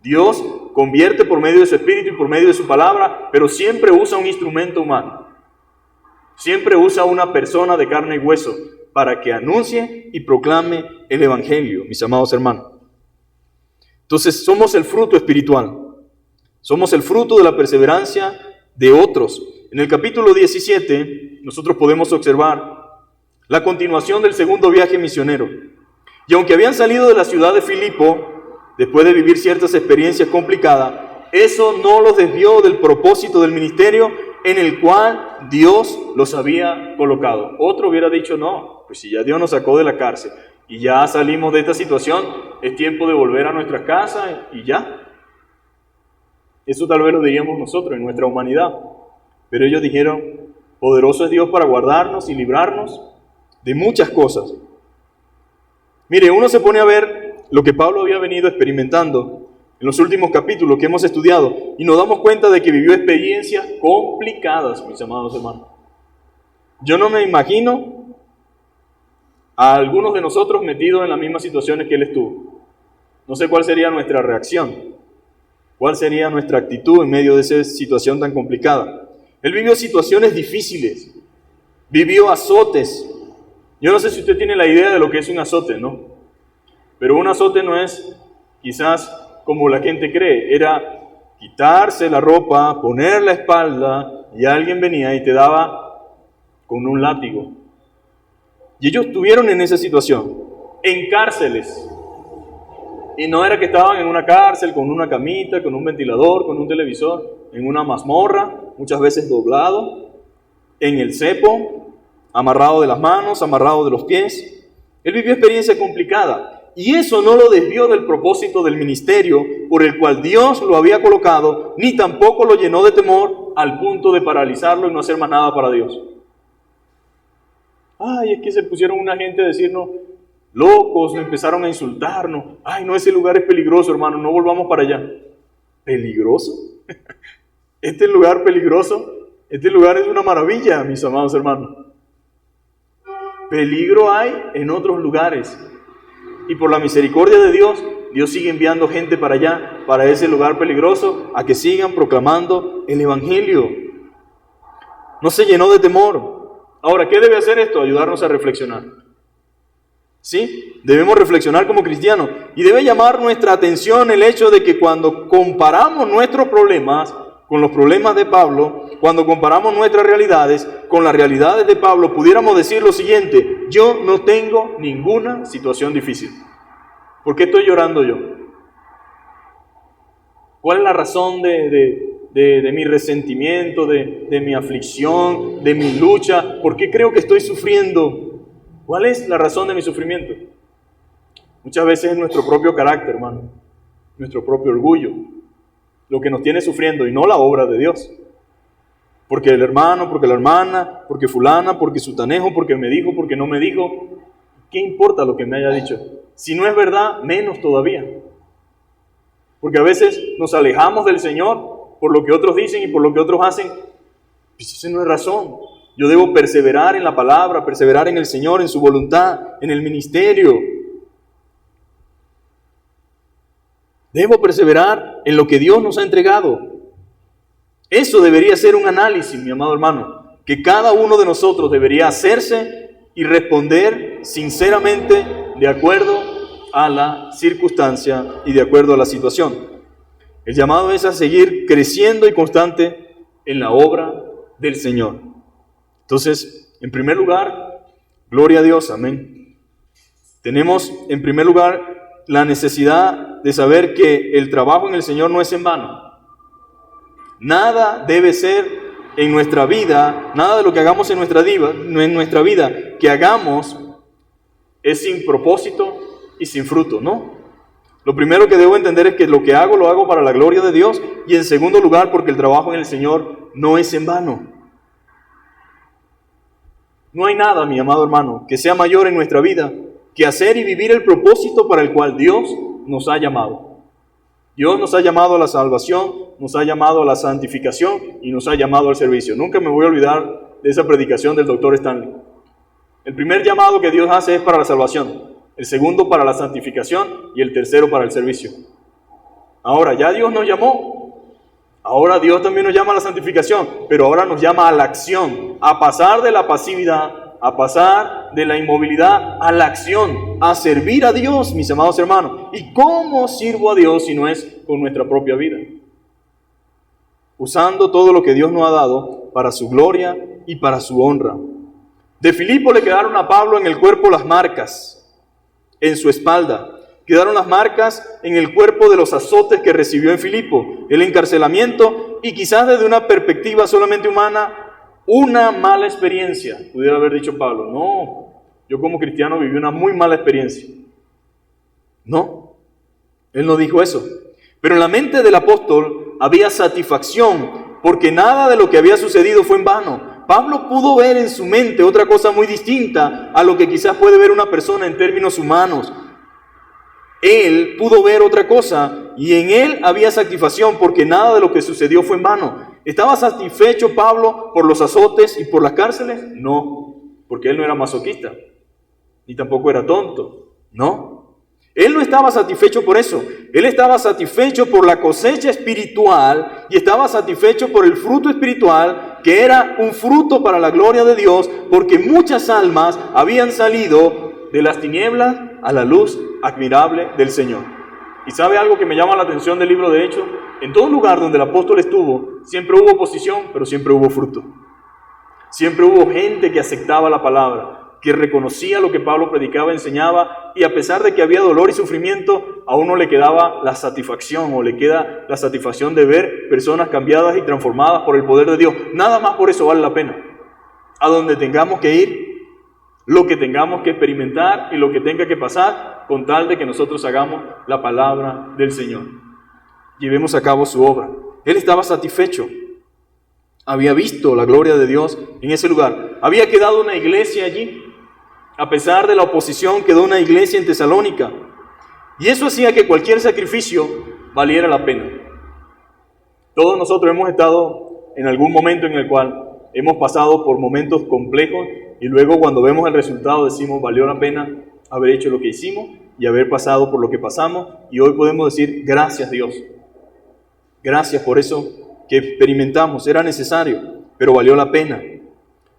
Dios convierte por medio de su Espíritu y por medio de su palabra, pero siempre usa un instrumento humano. Siempre usa una persona de carne y hueso para que anuncie y proclame el Evangelio, mis amados hermanos. Entonces, somos el fruto espiritual. Somos el fruto de la perseverancia de otros. En el capítulo 17, nosotros podemos observar la continuación del segundo viaje misionero. Y aunque habían salido de la ciudad de Filipo, después de vivir ciertas experiencias complicadas, eso no los desvió del propósito del ministerio en el cual Dios los había colocado. Otro hubiera dicho, no, pues si ya Dios nos sacó de la cárcel y ya salimos de esta situación, es tiempo de volver a nuestra casa y ya. Eso tal vez lo diríamos nosotros en nuestra humanidad. Pero ellos dijeron, poderoso es Dios para guardarnos y librarnos de muchas cosas. Mire, uno se pone a ver lo que Pablo había venido experimentando en los últimos capítulos que hemos estudiado y nos damos cuenta de que vivió experiencias complicadas, mis amados hermanos. Yo no me imagino a algunos de nosotros metidos en las mismas situaciones que él estuvo. No sé cuál sería nuestra reacción, cuál sería nuestra actitud en medio de esa situación tan complicada. Él vivió situaciones difíciles, vivió azotes. Yo no sé si usted tiene la idea de lo que es un azote, ¿no? Pero un azote no es quizás como la gente cree, era quitarse la ropa, poner la espalda y alguien venía y te daba con un látigo. Y ellos estuvieron en esa situación, en cárceles. Y no era que estaban en una cárcel con una camita, con un ventilador, con un televisor, en una mazmorra, muchas veces doblado, en el cepo, amarrado de las manos, amarrado de los pies. Él vivió experiencia complicada. Y eso no lo desvió del propósito del ministerio por el cual Dios lo había colocado, ni tampoco lo llenó de temor al punto de paralizarlo y no hacer más nada para Dios. Ay, es que se pusieron una gente a decirnos locos, empezaron a insultarnos. Ay, no, ese lugar es peligroso, hermano, no volvamos para allá. ¿Peligroso? Este lugar peligroso, este lugar es una maravilla, mis amados hermanos. Peligro hay en otros lugares. Y por la misericordia de Dios, Dios sigue enviando gente para allá, para ese lugar peligroso, a que sigan proclamando el Evangelio. No se llenó de temor. Ahora, ¿qué debe hacer esto? Ayudarnos a reflexionar. ¿Sí? Debemos reflexionar como cristianos. Y debe llamar nuestra atención el hecho de que cuando comparamos nuestros problemas con los problemas de Pablo, cuando comparamos nuestras realidades con las realidades de Pablo, pudiéramos decir lo siguiente: yo no tengo ninguna situación difícil. ¿Por qué estoy llorando yo? ¿Cuál es la razón de mi resentimiento, de mi aflicción, de mi lucha? ¿Por qué creo que estoy sufriendo? ¿Cuál es la razón de mi sufrimiento? Muchas veces es nuestro propio carácter, hermano, nuestro propio orgullo. lo que nos tiene sufriendo y no la obra de Dios. Porque el hermano, porque la hermana, porque fulana, porque sutanejo, porque me dijo, porque no me dijo. ¿Qué importa lo que me haya dicho? Si no es verdad, menos todavía. Porque a veces nos alejamos del Señor por lo que otros dicen y por lo que otros hacen. Pues eso no es razón. Yo debo perseverar en la palabra, perseverar en el Señor, en su voluntad, en el ministerio. Debo perseverar en lo que Dios nos ha entregado. Eso debería ser un análisis, mi amado hermano, que cada uno de nosotros debería hacerse y responder sinceramente de acuerdo a la circunstancia y de acuerdo a la situación. El llamado es a seguir creciendo y constante en la obra del Señor. Entonces, en primer lugar, gloria a Dios, amén. Tenemos en primer lugar la necesidad de saber que el trabajo en el Señor no es en vano. Nada debe ser en nuestra vida, nada de lo que hagamos en nuestra vida que hagamos es sin propósito y sin fruto, ¿no? Lo primero que debo entender es que lo hago para la gloria de Dios, y en segundo lugar porque el trabajo en el Señor no es en vano. No hay nada, mi amado hermano, que sea mayor en nuestra vida que hacer y vivir el propósito para el cual Dios nos ha llamado. Dios nos ha llamado a la salvación, nos ha llamado a la santificación y nos ha llamado al servicio. Nunca me voy a olvidar de esa predicación del doctor Stanley. El primer llamado que Dios hace es para la salvación, el segundo para la santificación y el tercero para el servicio. Ahora, ya Dios nos llamó, ahora Dios también nos llama a la santificación, pero ahora nos llama a la acción, a pasar de la pasividad, a pasar de la inmovilidad a la acción, a servir a Dios, mis amados hermanos. ¿Y cómo sirvo a Dios si no es con nuestra propia vida? Usando todo lo que Dios nos ha dado para su gloria y para su honra. De Filipo le quedaron a Pablo en el cuerpo las marcas, en su espalda. Quedaron las marcas en el cuerpo de los azotes que recibió en Filipo, el encarcelamiento y quizás desde una perspectiva solamente humana, una mala experiencia. Pudiera haber dicho Pablo, no, yo como cristiano viví una muy mala experiencia. No, él no dijo eso. Pero en la mente del apóstol había satisfacción, porque nada de lo que había sucedido fue en vano. Pablo pudo ver en su mente otra cosa muy distinta a lo que quizás puede ver una persona en términos humanos. Él pudo ver otra cosa y en él había satisfacción porque nada de lo que sucedió fue en vano. ¿Estaba satisfecho Pablo por los azotes y por las cárceles? No, porque él no era masoquista, ni tampoco era tonto, no. Él no estaba satisfecho por eso. Él estaba satisfecho por la cosecha espiritual y estaba satisfecho por el fruto espiritual, que era un fruto para la gloria de Dios, porque muchas almas habían salido de las tinieblas a la luz admirable del Señor. ¿Y sabe algo que me llama la atención del libro de Hechos? En todo lugar donde el apóstol estuvo, siempre hubo oposición, pero siempre hubo fruto. Siempre hubo gente que aceptaba la palabra, que reconocía lo que Pablo predicaba, enseñaba, y a pesar de que había dolor y sufrimiento, a uno le quedaba la satisfacción, o le queda la satisfacción de ver personas cambiadas y transformadas por el poder de Dios. Nada más por eso vale la pena. A donde tengamos que ir, lo que tengamos que experimentar y lo que tenga que pasar, con tal de que nosotros hagamos la palabra del Señor. Llevemos a cabo su obra. Él estaba satisfecho. Había visto la gloria de Dios en ese lugar. Había quedado una iglesia allí. A pesar de la oposición, quedó una iglesia en Tesalónica. Y eso hacía que cualquier sacrificio valiera la pena. Todos nosotros hemos estado en algún momento en el cual hemos pasado por momentos complejos y luego cuando vemos el resultado decimos, valió la pena haber hecho lo que hicimos y haber pasado por lo que pasamos, y hoy podemos decir, gracias Dios. Gracias por eso que experimentamos, era necesario, pero valió la pena.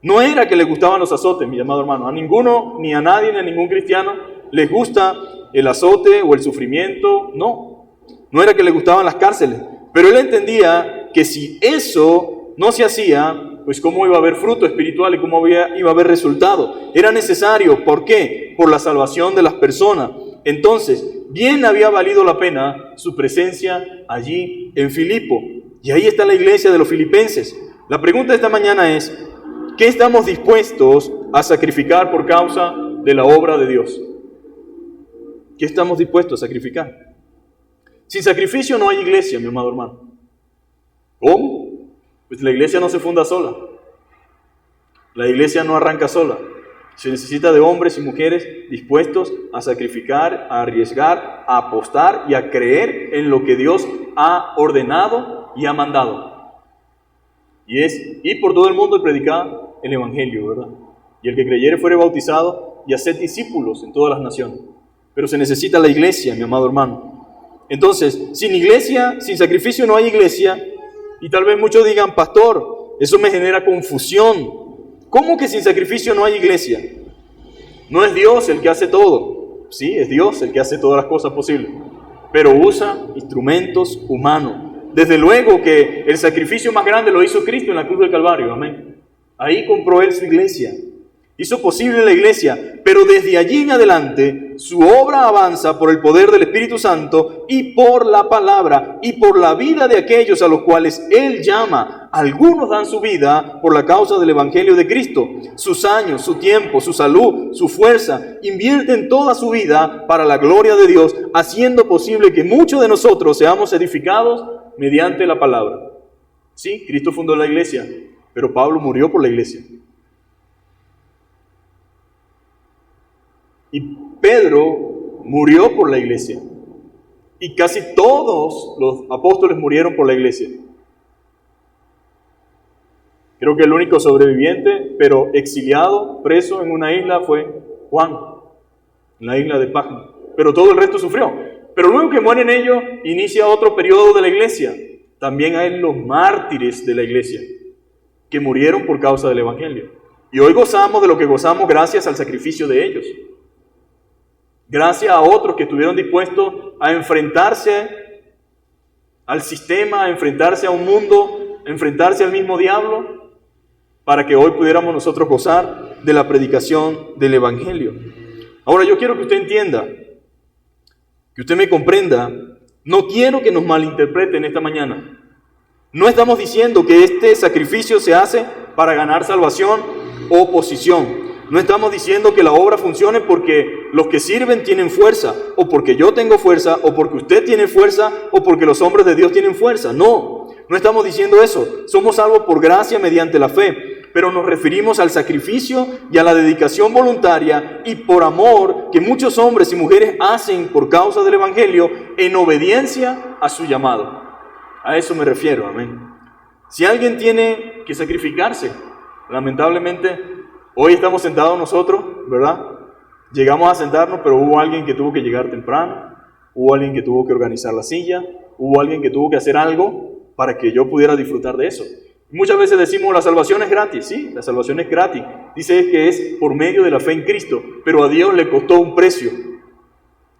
No era que le gustaban los azotes, mi amado hermano. A ninguno, ni a nadie, ni a ningún cristiano les gusta el azote o el sufrimiento. No era que le gustaban las cárceles. Pero él entendía que si eso no se hacía, pues cómo iba a haber fruto espiritual y cómo iba a haber resultado. Era necesario. ¿Por qué? Por la salvación de las personas. Entonces, bien había valido la pena su presencia allí en Filipo. Y ahí está la iglesia de los filipenses. La pregunta de esta mañana es, ¿qué estamos dispuestos a sacrificar por causa de la obra de Dios? ¿Qué estamos dispuestos a sacrificar? Sin sacrificio no hay iglesia, mi amado hermano. ¿Cómo? Pues la iglesia no se funda sola. La iglesia no arranca sola. Se necesita de hombres y mujeres dispuestos a sacrificar, a arriesgar, a apostar y a creer en lo que Dios ha ordenado y ha mandado. Y es ir por todo el mundo y predicar el Evangelio, ¿verdad? Y el que creyere fuere bautizado y hacer discípulos en todas las naciones. Pero se necesita la iglesia, mi amado hermano. Entonces, sin iglesia, sin sacrificio no hay iglesia. Y tal vez muchos digan, pastor, eso me genera confusión. ¿Cómo que sin sacrificio no hay iglesia? ¿No es Dios el que hace todo? Sí, es Dios el que hace todas las cosas posibles. Pero usa instrumentos humanos. Desde luego que el sacrificio más grande lo hizo Cristo en la cruz del Calvario. Amén. Ahí compró Él su iglesia. Hizo posible la iglesia, pero desde allí en adelante su obra avanza por el poder del Espíritu Santo y por la palabra y por la vida de aquellos a los cuales Él llama. Algunos dan su vida por la causa del Evangelio de Cristo. Sus años, su tiempo, su salud, su fuerza, invierten toda su vida para la gloria de Dios, haciendo posible que muchos de nosotros seamos edificados mediante la palabra. Sí, Cristo fundó la iglesia, pero Pablo murió por la iglesia. Y Pedro murió por la iglesia. Y casi todos los apóstoles murieron por la iglesia. Creo que el único sobreviviente, pero exiliado, preso en una isla, fue Juan, en la isla de Patmos. Pero todo el resto sufrió. Pero luego que mueren ellos, inicia otro periodo de la iglesia. También hay los mártires de la iglesia, que murieron por causa del Evangelio. Y hoy gozamos de lo que gozamos gracias al sacrificio de ellos. Gracias a otros que estuvieron dispuestos a enfrentarse al sistema, a enfrentarse a un mundo, a enfrentarse al mismo diablo, para que hoy pudiéramos nosotros gozar de la predicación del Evangelio. Ahora yo quiero que usted entienda, que usted me comprenda, no quiero que nos malinterpreten esta mañana. No estamos diciendo que este sacrificio se hace para ganar salvación o posición. No estamos diciendo que la obra funcione porque los que sirven tienen fuerza, o porque yo tengo fuerza, o porque usted tiene fuerza, o porque los hombres de Dios tienen fuerza. No estamos diciendo eso. Somos salvos por gracia mediante la fe, pero nos referimos al sacrificio y a la dedicación voluntaria y por amor que muchos hombres y mujeres hacen por causa del Evangelio en obediencia a su llamado. A eso me refiero, amén. Si alguien tiene que sacrificarse, lamentablemente, hoy estamos sentados nosotros, ¿verdad? Llegamos a sentarnos, pero hubo alguien que tuvo que llegar temprano, hubo alguien que tuvo que organizar la silla, hubo alguien que tuvo que hacer algo para que yo pudiera disfrutar de eso. Muchas veces decimos, la salvación es gratis. Sí, la salvación es gratis. Dice que es por medio de la fe en Cristo, pero a Dios le costó un precio.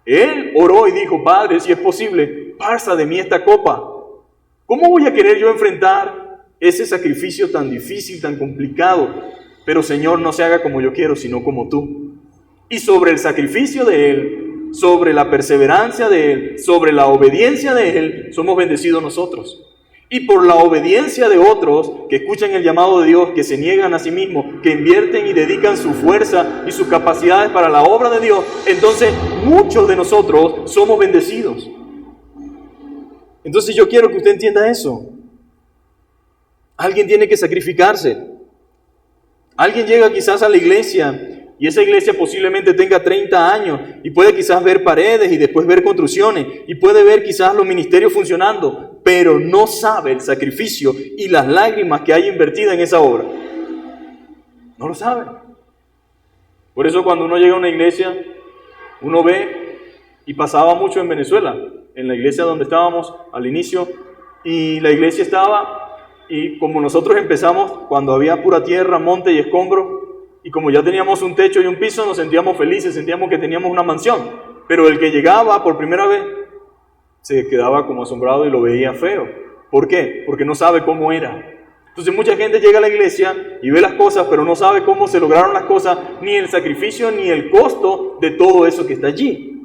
Él oró y dijo, Padre, si es posible, pasa de mí esta copa. ¿Cómo voy a querer yo enfrentar ese sacrificio tan difícil, tan complicado? Pero Señor, no se haga como yo quiero, sino como tú. Y sobre el sacrificio de Él, sobre la perseverancia de Él, sobre la obediencia de Él, somos bendecidos nosotros. Y por la obediencia de otros que escuchan el llamado de Dios, que se niegan a sí mismos, que invierten y dedican su fuerza y sus capacidades para la obra de Dios, entonces muchos de nosotros somos bendecidos. Entonces yo quiero que usted entienda eso. Alguien tiene que sacrificarse. Alguien llega quizás a la iglesia y esa iglesia posiblemente tenga 30 años y puede quizás ver paredes y después ver construcciones y puede ver quizás los ministerios funcionando, pero no sabe el sacrificio y las lágrimas que hay invertidas en esa obra. No lo sabe. Por eso cuando uno llega a una iglesia, uno ve, y pasaba mucho en Venezuela, en la iglesia donde estábamos al inicio, y la iglesia estaba... Y como nosotros empezamos cuando había pura tierra, monte y escombro, y como ya teníamos un techo y un piso, nos sentíamos felices, sentíamos que teníamos una mansión. Pero el que llegaba por primera vez se quedaba como asombrado y lo veía feo. ¿Por qué? Porque no sabe cómo era. Entonces mucha gente llega a la iglesia y ve las cosas, pero no sabe cómo se lograron las cosas, ni el sacrificio, ni el costo de todo eso que está allí.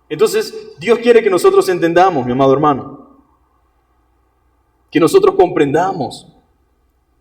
Entonces Dios quiere que nosotros entendamos, mi amado hermano, que nosotros comprendamos,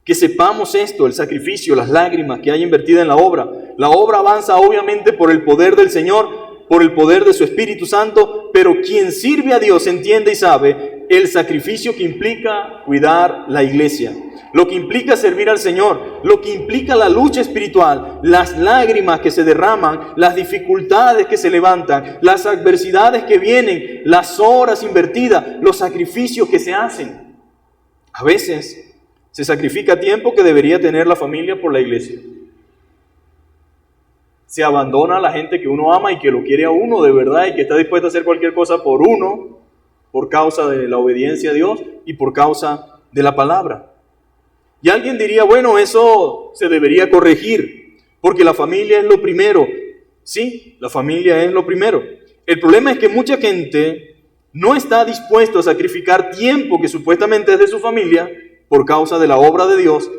que sepamos esto, el sacrificio, las lágrimas que hay invertida en la obra. La obra avanza obviamente por el poder del Señor, por el poder de su Espíritu Santo, pero quien sirve a Dios entiende y sabe el sacrificio que implica cuidar la iglesia, lo que implica servir al Señor, lo que implica la lucha espiritual, las lágrimas que se derraman, las dificultades que se levantan, las adversidades que vienen, las horas invertidas, los sacrificios que se hacen. A veces se sacrifica tiempo que debería tener la familia por la iglesia. Se abandona a la gente que uno ama y que lo quiere a uno de verdad y que está dispuesta a hacer cualquier cosa por uno, por causa de la obediencia a Dios y por causa de la palabra. Y alguien diría, bueno, eso se debería corregir, porque la familia es lo primero. Sí, la familia es lo primero. El problema es que mucha gente no está dispuesto a sacrificar tiempo que supuestamente es de su familia por causa de la obra de Dios.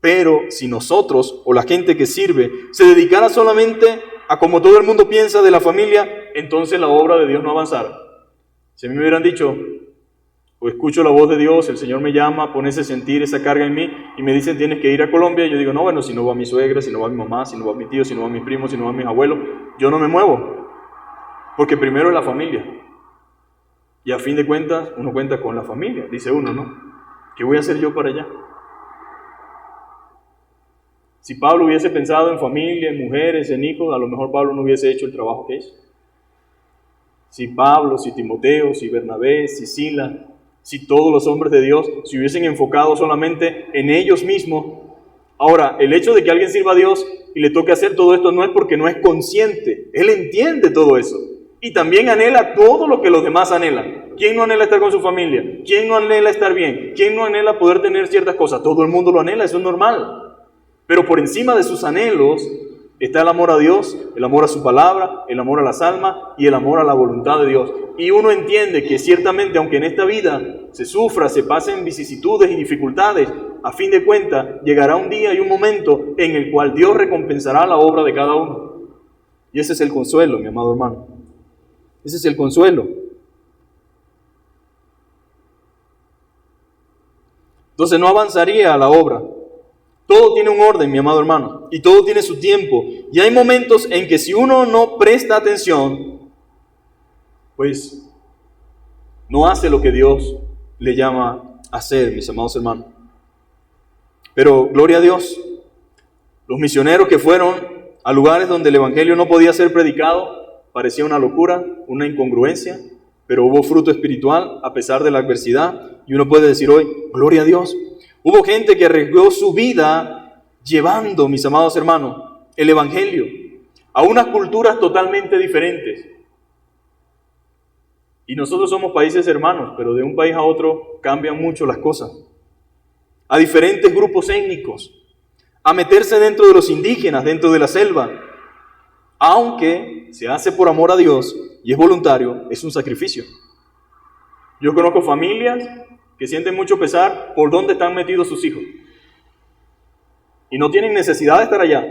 Pero si nosotros o la gente que sirve se dedicara solamente a como todo el mundo piensa de la familia, entonces la obra de Dios no avanzara. Si a mí me hubieran dicho, o escucho la voz de Dios, el Señor me llama, pone ese sentir, esa carga en mí, y me dicen tienes que ir a Colombia, yo digo, no, bueno, si no va mi suegra, si no va mi mamá, si no va mi tío, si no va mis primos, si no va mis abuelos, yo no me muevo, porque primero es la familia. Y a fin de cuentas, uno cuenta con la familia, dice uno, ¿no? ¿Qué voy a hacer yo para allá? Si Pablo hubiese pensado en familia, en mujeres, en hijos, a lo mejor Pablo no hubiese hecho el trabajo que hizo. Si Pablo, si Timoteo, si Bernabé, si Sila, si todos los hombres de Dios se hubiesen enfocado solamente en ellos mismos. Ahora, el hecho de que alguien sirva a Dios y le toque hacer todo esto no es porque no es consciente. Él entiende todo eso. Y también anhela todo lo que los demás anhelan. ¿Quién no anhela estar con su familia? ¿Quién no anhela estar bien? ¿Quién no anhela poder tener ciertas cosas? Todo el mundo lo anhela, eso es normal. Pero por encima de sus anhelos está el amor a Dios, el amor a su palabra, el amor a las almas y el amor a la voluntad de Dios. Y uno entiende que ciertamente, aunque en esta vida se sufra, se pasen vicisitudes y dificultades, a fin de cuentas llegará un día y un momento en el cual Dios recompensará la obra de cada uno. Y ese es el consuelo, mi amado hermano. Ese es el consuelo. Entonces no avanzaría la obra. Todo tiene un orden, mi amado hermano, y todo tiene su tiempo. Y hay momentos en que si uno no presta atención, pues no hace lo que Dios le llama a hacer, mis amados hermanos. Pero gloria a Dios, los misioneros que fueron a lugares donde el evangelio no podía ser predicado, parecía una locura, una incongruencia, pero hubo fruto espiritual a pesar de la adversidad. Y uno puede decir hoy, gloria a Dios. Hubo gente que arriesgó su vida llevando, mis amados hermanos, el evangelio a unas culturas totalmente diferentes. Y nosotros somos países hermanos, pero de un país a otro cambian mucho las cosas. A diferentes grupos étnicos, a meterse dentro de los indígenas, dentro de la selva. Aunque se hace por amor a Dios y es voluntario, es un sacrificio. Yo conozco familias que sienten mucho pesar por dónde están metidos sus hijos. Y no tienen necesidad de estar allá.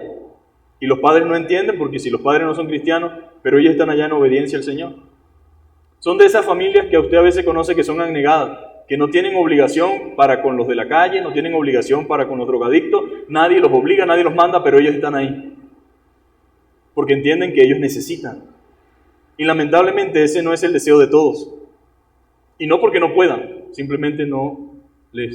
Y los padres no entienden porque si los padres no son cristianos, pero ellos están allá en obediencia al Señor. Son de esas familias que usted a veces conoce que son abnegadas, que no tienen obligación para con los de la calle, no tienen obligación para con los drogadictos, nadie los obliga, nadie los manda, pero ellos están ahí. Porque entienden que ellos necesitan. Y lamentablemente ese no es el deseo de todos. Y no porque no puedan, simplemente no les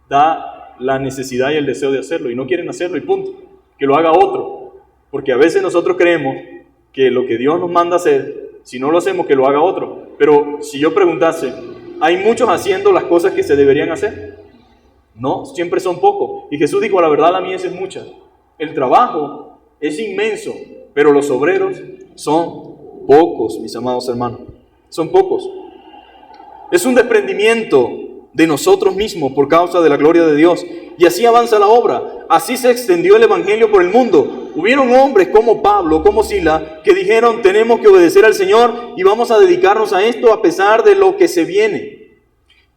da la necesidad y el deseo de hacerlo y no quieren hacerlo y punto, que lo haga otro, porque a veces nosotros creemos que lo que Dios nos manda hacer, si no lo hacemos, que lo haga otro. Pero si yo preguntase, ¿hay muchos haciendo las cosas que se deberían hacer? No, siempre son pocos. Y Jesús dijo, la verdad la mies es mucha. El trabajo es inmenso, pero los obreros son pocos, mis amados hermanos, son pocos. Es un desprendimiento de nosotros mismos por causa de la gloria de Dios. Y así avanza la obra. Así se extendió el evangelio por el mundo. Hubieron hombres como Pablo, como Sila, que dijeron, tenemos que obedecer al Señor y vamos a dedicarnos a esto a pesar de lo que se viene.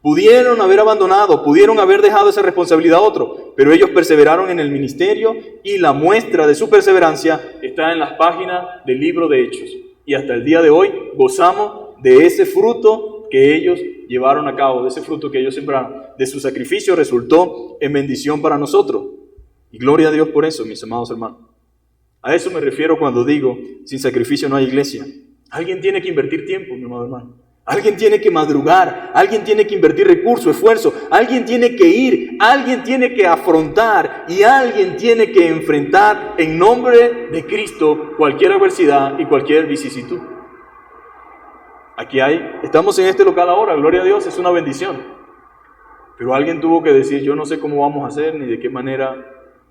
Pudieron haber abandonado, pudieron haber dejado esa responsabilidad a otro, pero ellos perseveraron en el ministerio y la muestra de su perseverancia está en las páginas del libro de Hechos. Y hasta el día de hoy gozamos de ese fruto que ellos llevaron a cabo, de ese fruto que ellos sembraron, de su sacrificio resultó en bendición para nosotros. Y gloria a Dios por eso, mis amados hermanos. A eso me refiero cuando digo, sin sacrificio no hay iglesia. Alguien tiene que invertir tiempo, mi amado hermano. Alguien tiene que madrugar, alguien tiene que invertir recursos, esfuerzo, alguien tiene que ir, alguien tiene que afrontar y alguien tiene que enfrentar en nombre de Cristo cualquier adversidad y cualquier vicisitud. Estamos en este local ahora, gloria a Dios, es una bendición. Pero alguien tuvo que decir, yo no sé cómo vamos a hacer ni de qué manera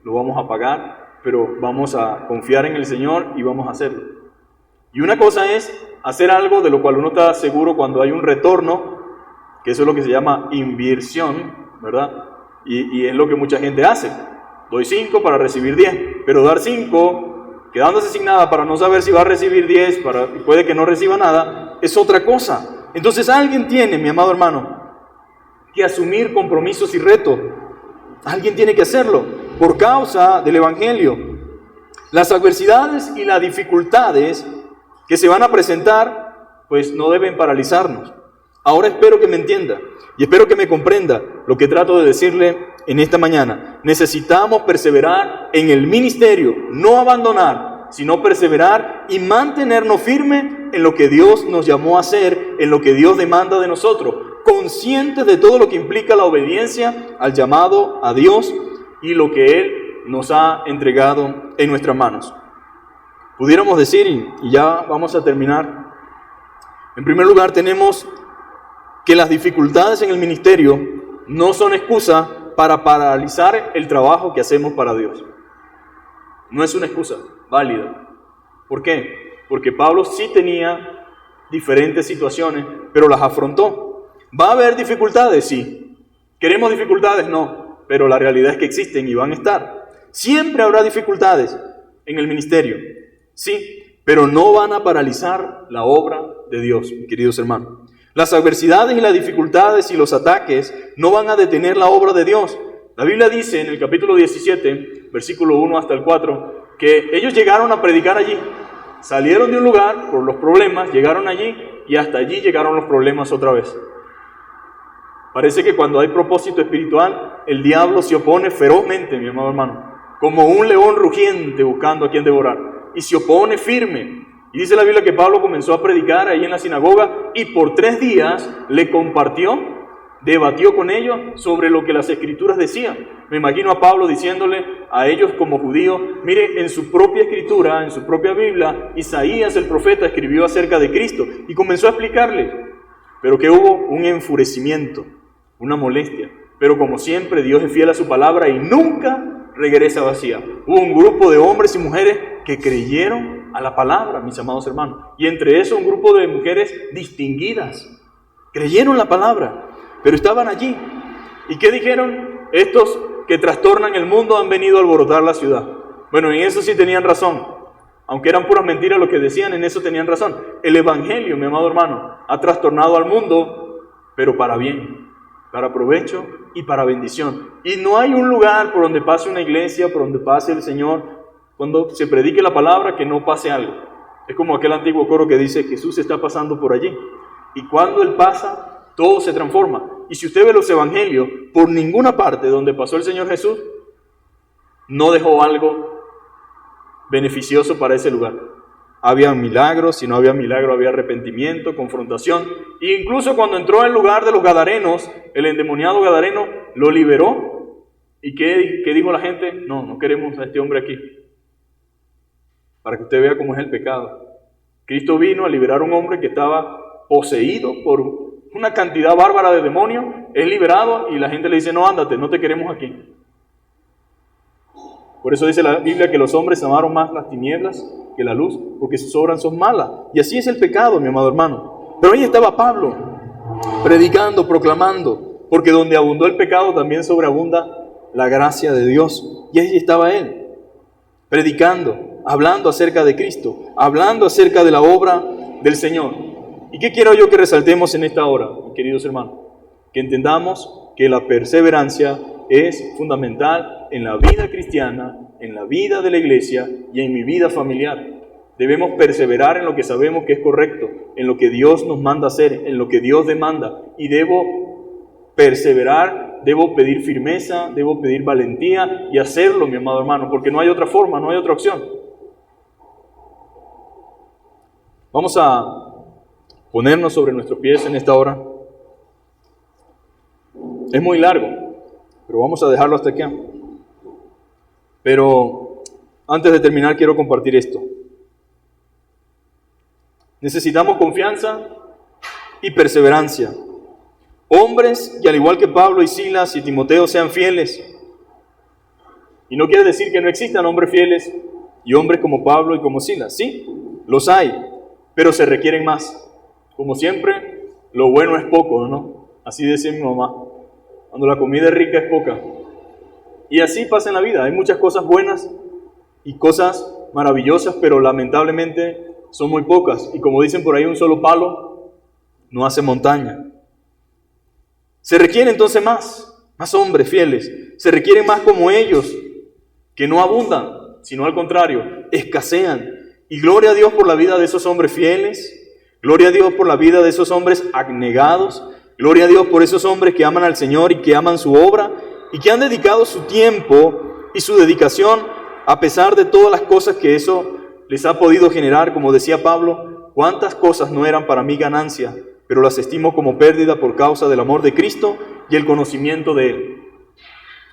lo vamos a pagar, pero vamos a confiar en el Señor y vamos a hacerlo. Y una cosa es hacer algo de lo cual uno está seguro cuando hay un retorno, que eso es lo que se llama inversión, ¿verdad? Y es lo que mucha gente hace. Doy 5 para recibir 10, pero dar 5, quedándose sin nada para no saber si va a recibir 10, puede que no reciba nada, es otra cosa. Entonces alguien tiene, mi amado hermano, que asumir compromisos y retos. Alguien tiene que hacerlo por causa del Evangelio. Las adversidades y las dificultades que se van a presentar, pues no deben paralizarnos. Ahora espero que me entienda y espero que me comprenda lo que trato de decirle en esta mañana. Necesitamos perseverar en el ministerio, no abandonar, sino perseverar y mantenernos firmes en lo que Dios nos llamó a hacer, en lo que Dios demanda de nosotros, conscientes de todo lo que implica la obediencia al llamado a Dios y lo que Él nos ha entregado en nuestras manos. Pudiéramos decir, y ya vamos a terminar, en primer lugar tenemos que las dificultades en el ministerio no son excusa para paralizar el trabajo que hacemos para Dios. No es una excusa válida. ¿Por qué? Porque Pablo sí tenía diferentes situaciones, pero las afrontó. ¿Va a haber dificultades? Sí. ¿Queremos dificultades? No. Pero la realidad es que existen y van a estar. Siempre habrá dificultades en el ministerio. Sí, pero no van a paralizar la obra de Dios, mis queridos hermanos. Las adversidades y las dificultades y los ataques no van a detener la obra de Dios. La Biblia dice en el capítulo 17, versículo 1 hasta el 4, que ellos llegaron a predicar allí. Salieron de un lugar por los problemas, llegaron allí y hasta allí llegaron los problemas otra vez. Parece que cuando hay propósito espiritual, el diablo se opone ferozmente, mi amado hermano, como un león rugiente buscando a quien devorar. Y se opone firme. Y dice la Biblia que Pablo comenzó a predicar ahí en la sinagoga y por 3 días le compartió, debatió con ellos sobre lo que las escrituras decían. Me imagino a Pablo diciéndole a ellos como judíos, mire, en su propia escritura, en su propia Biblia, Isaías el profeta escribió acerca de Cristo y comenzó a explicarles. Pero que hubo un enfurecimiento, una molestia. Pero como siempre, Dios es fiel a su palabra y nunca regresa vacía. Hubo un grupo de hombres y mujeres que creyeron a la palabra, mis amados hermanos. Y entre eso un grupo de mujeres distinguidas. Creyeron la palabra, pero estaban allí. ¿Y qué dijeron? Estos que trastornan el mundo han venido a alborotar la ciudad. Bueno, en eso sí tenían razón. Aunque eran puras mentiras lo que decían, en eso tenían razón. El Evangelio, mi amado hermano, ha trastornado al mundo, pero para bien, para provecho y para bendición. Y no hay un lugar por donde pase una iglesia, por donde pase el Señor, cuando se predique la palabra, que no pase algo. Es como aquel antiguo coro que dice, Jesús está pasando por allí. Y cuando Él pasa, todo se transforma. Y si usted ve los evangelios, por ninguna parte donde pasó el Señor Jesús, no dejó algo beneficioso para ese lugar. Había milagros, si no había milagro, había arrepentimiento, confrontación. E incluso cuando entró al lugar de los gadarenos, el endemoniado gadareno lo liberó. ¿Y qué dijo la gente? No queremos a este hombre aquí. Para que usted vea cómo es el pecado. Cristo vino a liberar a un hombre que estaba poseído por una cantidad bárbara de demonios, es liberado y la gente le dice, no, ándate, no te queremos aquí. Por eso dice la Biblia que los hombres amaron más las tinieblas que la luz, porque sus obras son malas. Y así es el pecado, mi amado hermano. Pero ahí estaba Pablo, predicando, proclamando, porque donde abundó el pecado también sobreabunda la gracia de Dios. Y ahí estaba él, predicando, hablando acerca de Cristo, hablando acerca de la obra del Señor. ¿Y qué quiero yo que resaltemos en esta hora, queridos hermanos? Que entendamos que la perseverancia es fundamental en la vida cristiana, en la vida de la iglesia y en mi vida familiar. Debemos perseverar en lo que sabemos que es correcto, en lo que Dios nos manda hacer, en lo que Dios demanda. Y debo perseverar, debo pedir firmeza, debo pedir valentía y hacerlo, mi amado hermano, porque no hay otra forma, no hay otra opción. Vamos a ponernos sobre nuestros pies en esta hora. Es muy largo, pero vamos a dejarlo hasta acá. Pero antes de terminar quiero compartir esto. Necesitamos confianza y perseverancia. Hombres que al igual que Pablo y Silas y Timoteo sean fieles. Y no quiere decir que no existan hombres fieles y hombres como Pablo y como Silas. Sí, los hay, pero se requieren más. Como siempre, lo bueno es poco, ¿no? Así decía mi mamá. Cuando la comida es rica es poca. Y así pasa en la vida. Hay muchas cosas buenas y cosas maravillosas, pero lamentablemente son muy pocas. Y como dicen por ahí, un solo palo no hace montaña. Se requiere entonces más hombres fieles. Se requieren más como ellos, que no abundan, sino al contrario, escasean. Y gloria a Dios por la vida de esos hombres fieles. Gloria a Dios por la vida de esos hombres abnegados. Gloria a Dios por esos hombres que aman al Señor y que aman su obra y que han dedicado su tiempo y su dedicación a pesar de todas las cosas que eso les ha podido generar. Como decía Pablo, cuántas cosas no eran para mí ganancia, pero las estimo como pérdida por causa del amor de Cristo y el conocimiento de Él.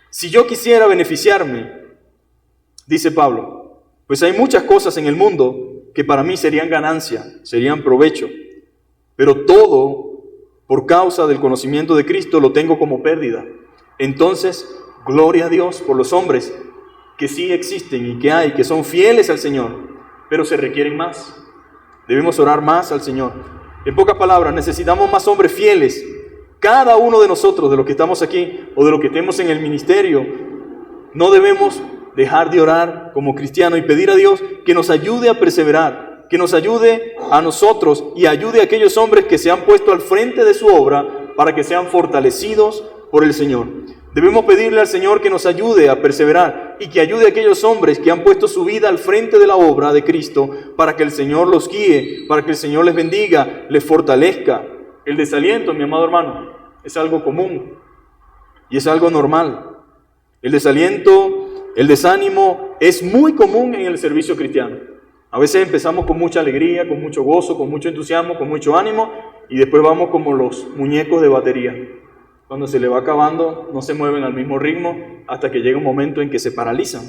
Si yo quisiera beneficiarme, dice Pablo, pues hay muchas cosas en el mundo que para mí serían ganancia, serían provecho, pero todo por causa del conocimiento de Cristo lo tengo como pérdida. Entonces, gloria a Dios por los hombres que sí existen y que hay, que son fieles al Señor, pero se requieren más. Debemos orar más al Señor. En pocas palabras, necesitamos más hombres fieles. Cada uno de nosotros, de los que estamos aquí o de los que estemos en el ministerio, no debemos dejar de orar como cristianos y pedir a Dios que nos ayude a perseverar, que nos ayude a nosotros y ayude a aquellos hombres que se han puesto al frente de su obra para que sean fortalecidos por el Señor. Debemos pedirle al Señor que nos ayude a perseverar y que ayude a aquellos hombres que han puesto su vida al frente de la obra de Cristo para que el Señor los guíe, para que el Señor les bendiga, les fortalezca. El desaliento, mi amado hermano, es algo común y es algo normal. El desaliento, el desánimo es muy común en el servicio cristiano. A veces empezamos con mucha alegría, con mucho gozo, con mucho entusiasmo, con mucho ánimo y después vamos como los muñecos de batería. Cuando se le va acabando, no se mueven al mismo ritmo hasta que llega un momento en que se paralizan.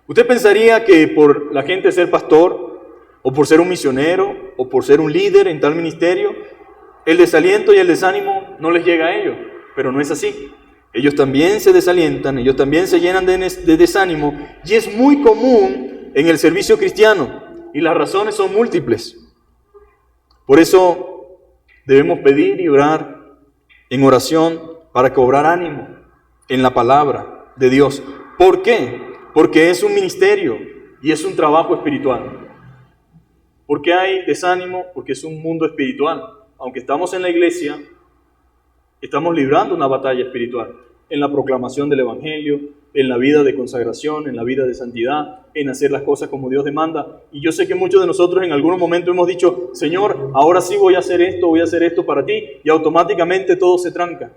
Usted pensaría que por la gente ser pastor, o por ser un misionero, o por ser un líder en tal ministerio, el desaliento y el desánimo no les llega a ellos, pero no es así. Ellos también se desalientan, ellos también se llenan de desánimo, y es muy común en el servicio cristiano, y las razones son múltiples. Por eso debemos pedir y orar en oración para cobrar ánimo en la palabra de Dios. ¿Por qué? Porque es un ministerio y es un trabajo espiritual. ¿Por qué hay desánimo? Porque es un mundo espiritual. Aunque estamos en la iglesia, estamos librando una batalla espiritual en la proclamación del Evangelio, en la vida de consagración, en la vida de santidad, en hacer las cosas como Dios demanda. Y yo sé que muchos de nosotros en algún momento hemos dicho, Señor, ahora sí voy a hacer esto para ti, y automáticamente todo se tranca.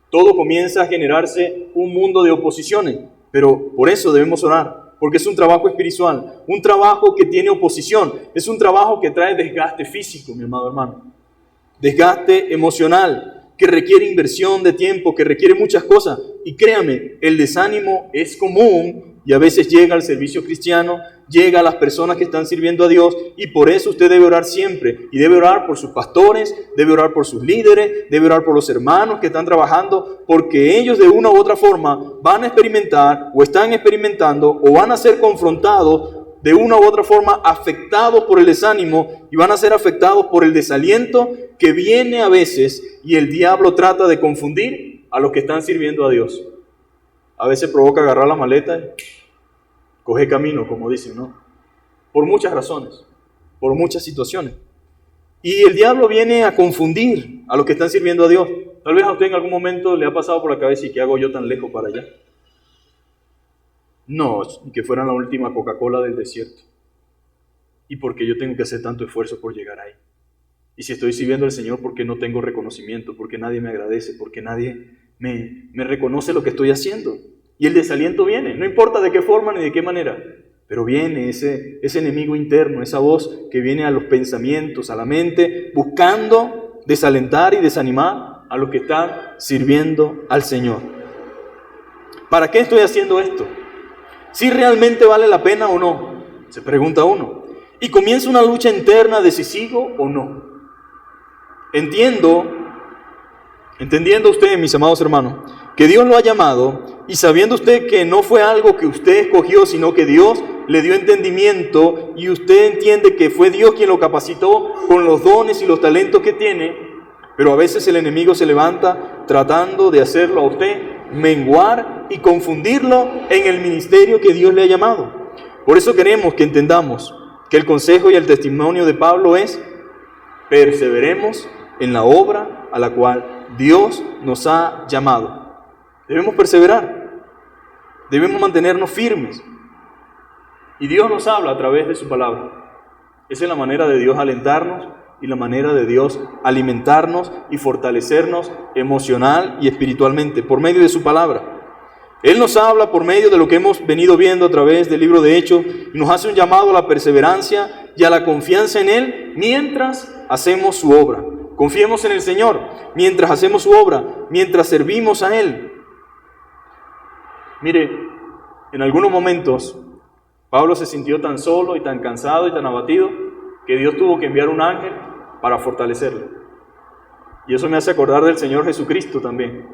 Todo comienza a generarse un mundo de oposiciones, pero por eso debemos orar, porque es un trabajo espiritual, un trabajo que tiene oposición, es un trabajo que trae desgaste físico, mi amado hermano, desgaste emocional, que requiere inversión de tiempo, que requiere muchas cosas. Y créame, el desánimo es común y a veces llega al servicio cristiano, llega a las personas que están sirviendo a Dios, y por eso usted debe orar siempre. Y debe orar por sus pastores, debe orar por sus líderes, debe orar por los hermanos que están trabajando, porque ellos de una u otra forma van a experimentar o están experimentando o van a ser confrontados de una u otra forma, afectados por el desánimo, y van a ser afectados por el desaliento que viene a veces, y el diablo trata de confundir a los que están sirviendo a Dios. A veces provoca agarrar la maleta y coger camino, como dicen, ¿no? Por muchas razones, por muchas situaciones. Y el diablo viene a confundir a los que están sirviendo a Dios. Tal vez a usted en algún momento le ha pasado por la cabeza, ¿y qué hago yo tan lejos para allá? No, que fueran la última Coca-Cola del desierto. ¿Y por qué yo tengo que hacer tanto esfuerzo por llegar ahí? Y si estoy sirviendo al Señor, ¿por qué no tengo reconocimiento? ¿Por qué nadie me agradece? ¿Por qué nadie me reconoce lo que estoy haciendo? Y el desaliento viene, no importa de qué forma ni de qué manera, Pero viene ese enemigo interno, esa voz que viene a los pensamientos, a la mente, buscando desalentar y desanimar a los que están sirviendo al Señor. ¿Para qué estoy haciendo esto? ¿Si realmente vale la pena o no? Se pregunta uno. Y comienza una lucha interna de si sigo o no. Entendiendo usted, mis amados hermanos, que Dios lo ha llamado y sabiendo usted que no fue algo que usted escogió, sino que Dios le dio entendimiento y usted entiende que fue Dios quien lo capacitó con los dones y los talentos que tiene, pero a veces el enemigo se levanta tratando de hacerlo a usted menguar y confundirlo en el ministerio que Dios le ha llamado. Por eso queremos que entendamos que el consejo y el testimonio de Pablo es: perseveremos en la obra a la cual Dios nos ha llamado. Debemos perseverar, debemos mantenernos firmes. Y Dios nos habla a través de su palabra. Esa es la manera de Dios alentarnos y la manera de Dios alimentarnos y fortalecernos emocional y espiritualmente por medio de su palabra. Él nos habla por medio de lo que hemos venido viendo a través del libro de Hechos y nos hace un llamado a la perseverancia y a la confianza en Él mientras hacemos su obra. Confiemos en el Señor mientras hacemos su obra, mientras servimos a Él. Mire, en algunos momentos Pablo se sintió tan solo y tan cansado y tan abatido que Dios tuvo que enviar un ángel para fortalecerlo. Y eso me hace acordar del Señor Jesucristo también.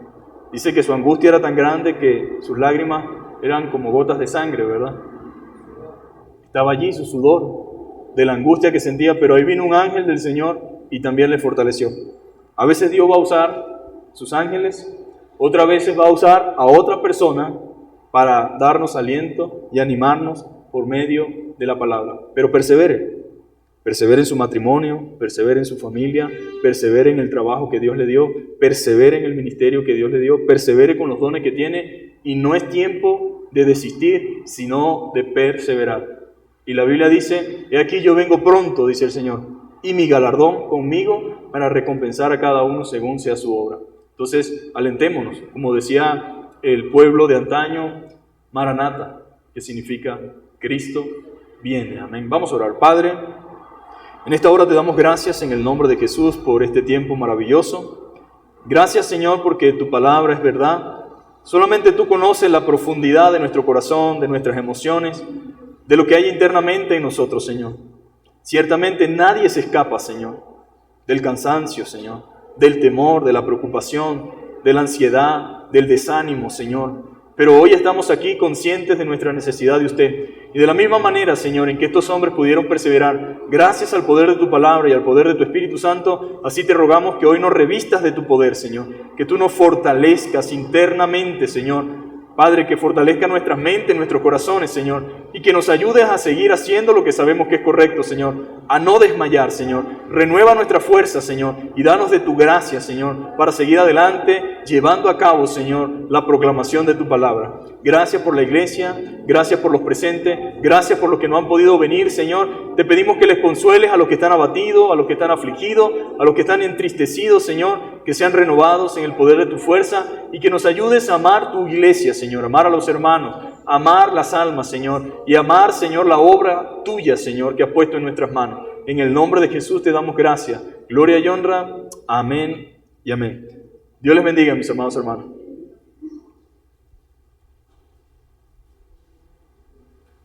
Dice que su angustia era tan grande que sus lágrimas eran como gotas de sangre, ¿verdad? Estaba allí su sudor de la angustia que sentía, pero ahí vino un ángel del Señor y también le fortaleció. A veces Dios va a usar sus ángeles, otras veces va a usar a otra persona para darnos aliento y animarnos por medio de la palabra. Pero persevere en su matrimonio, persevere en su familia, persevere en el trabajo que Dios le dio, persevere en el ministerio que Dios le dio, persevere con los dones que tiene, y no es tiempo de desistir, sino de perseverar. Y la Biblia dice: he aquí yo vengo pronto, dice el Señor, y mi galardón conmigo para recompensar a cada uno según sea su obra. Entonces, alentémonos, como decía el pueblo de antaño, Maranata, que significa Cristo viene. Amén. Vamos a orar. Padre, en esta hora te damos gracias en el nombre de Jesús por este tiempo maravilloso. Gracias, Señor, porque tu palabra es verdad. Solamente tú conoces la profundidad de nuestro corazón, de nuestras emociones, de lo que hay internamente en nosotros, Señor. Ciertamente nadie se escapa, Señor, del cansancio, Señor, del temor, de la preocupación, de la ansiedad, del desánimo, Señor. Pero hoy estamos aquí conscientes de nuestra necesidad de usted. Y de la misma manera, Señor, en que estos hombres pudieron perseverar, gracias al poder de tu palabra y al poder de tu Espíritu Santo, así te rogamos que hoy nos revistas de tu poder, Señor. Que tú nos fortalezcas internamente, Señor. Padre, que fortalezca nuestras mentes, nuestros corazones, Señor, y que nos ayudes a seguir haciendo lo que sabemos que es correcto, Señor, a no desmayar, Señor. Renueva nuestra fuerza, Señor, y danos de tu gracia, Señor, para seguir adelante, llevando a cabo, Señor, la proclamación de tu palabra. Gracias por la iglesia, gracias por los presentes, gracias por los que no han podido venir, Señor. Te pedimos que les consueles a los que están abatidos, a los que están afligidos, a los que están entristecidos, Señor, que sean renovados en el poder de tu fuerza y que nos ayudes a amar tu iglesia, Señor, amar a los hermanos, amar las almas, Señor, y amar, Señor, la obra tuya, Señor, que has puesto en nuestras manos. En el nombre de Jesús te damos gracias, gloria y honra. Amén y amén. Dios les bendiga, mis amados hermanos.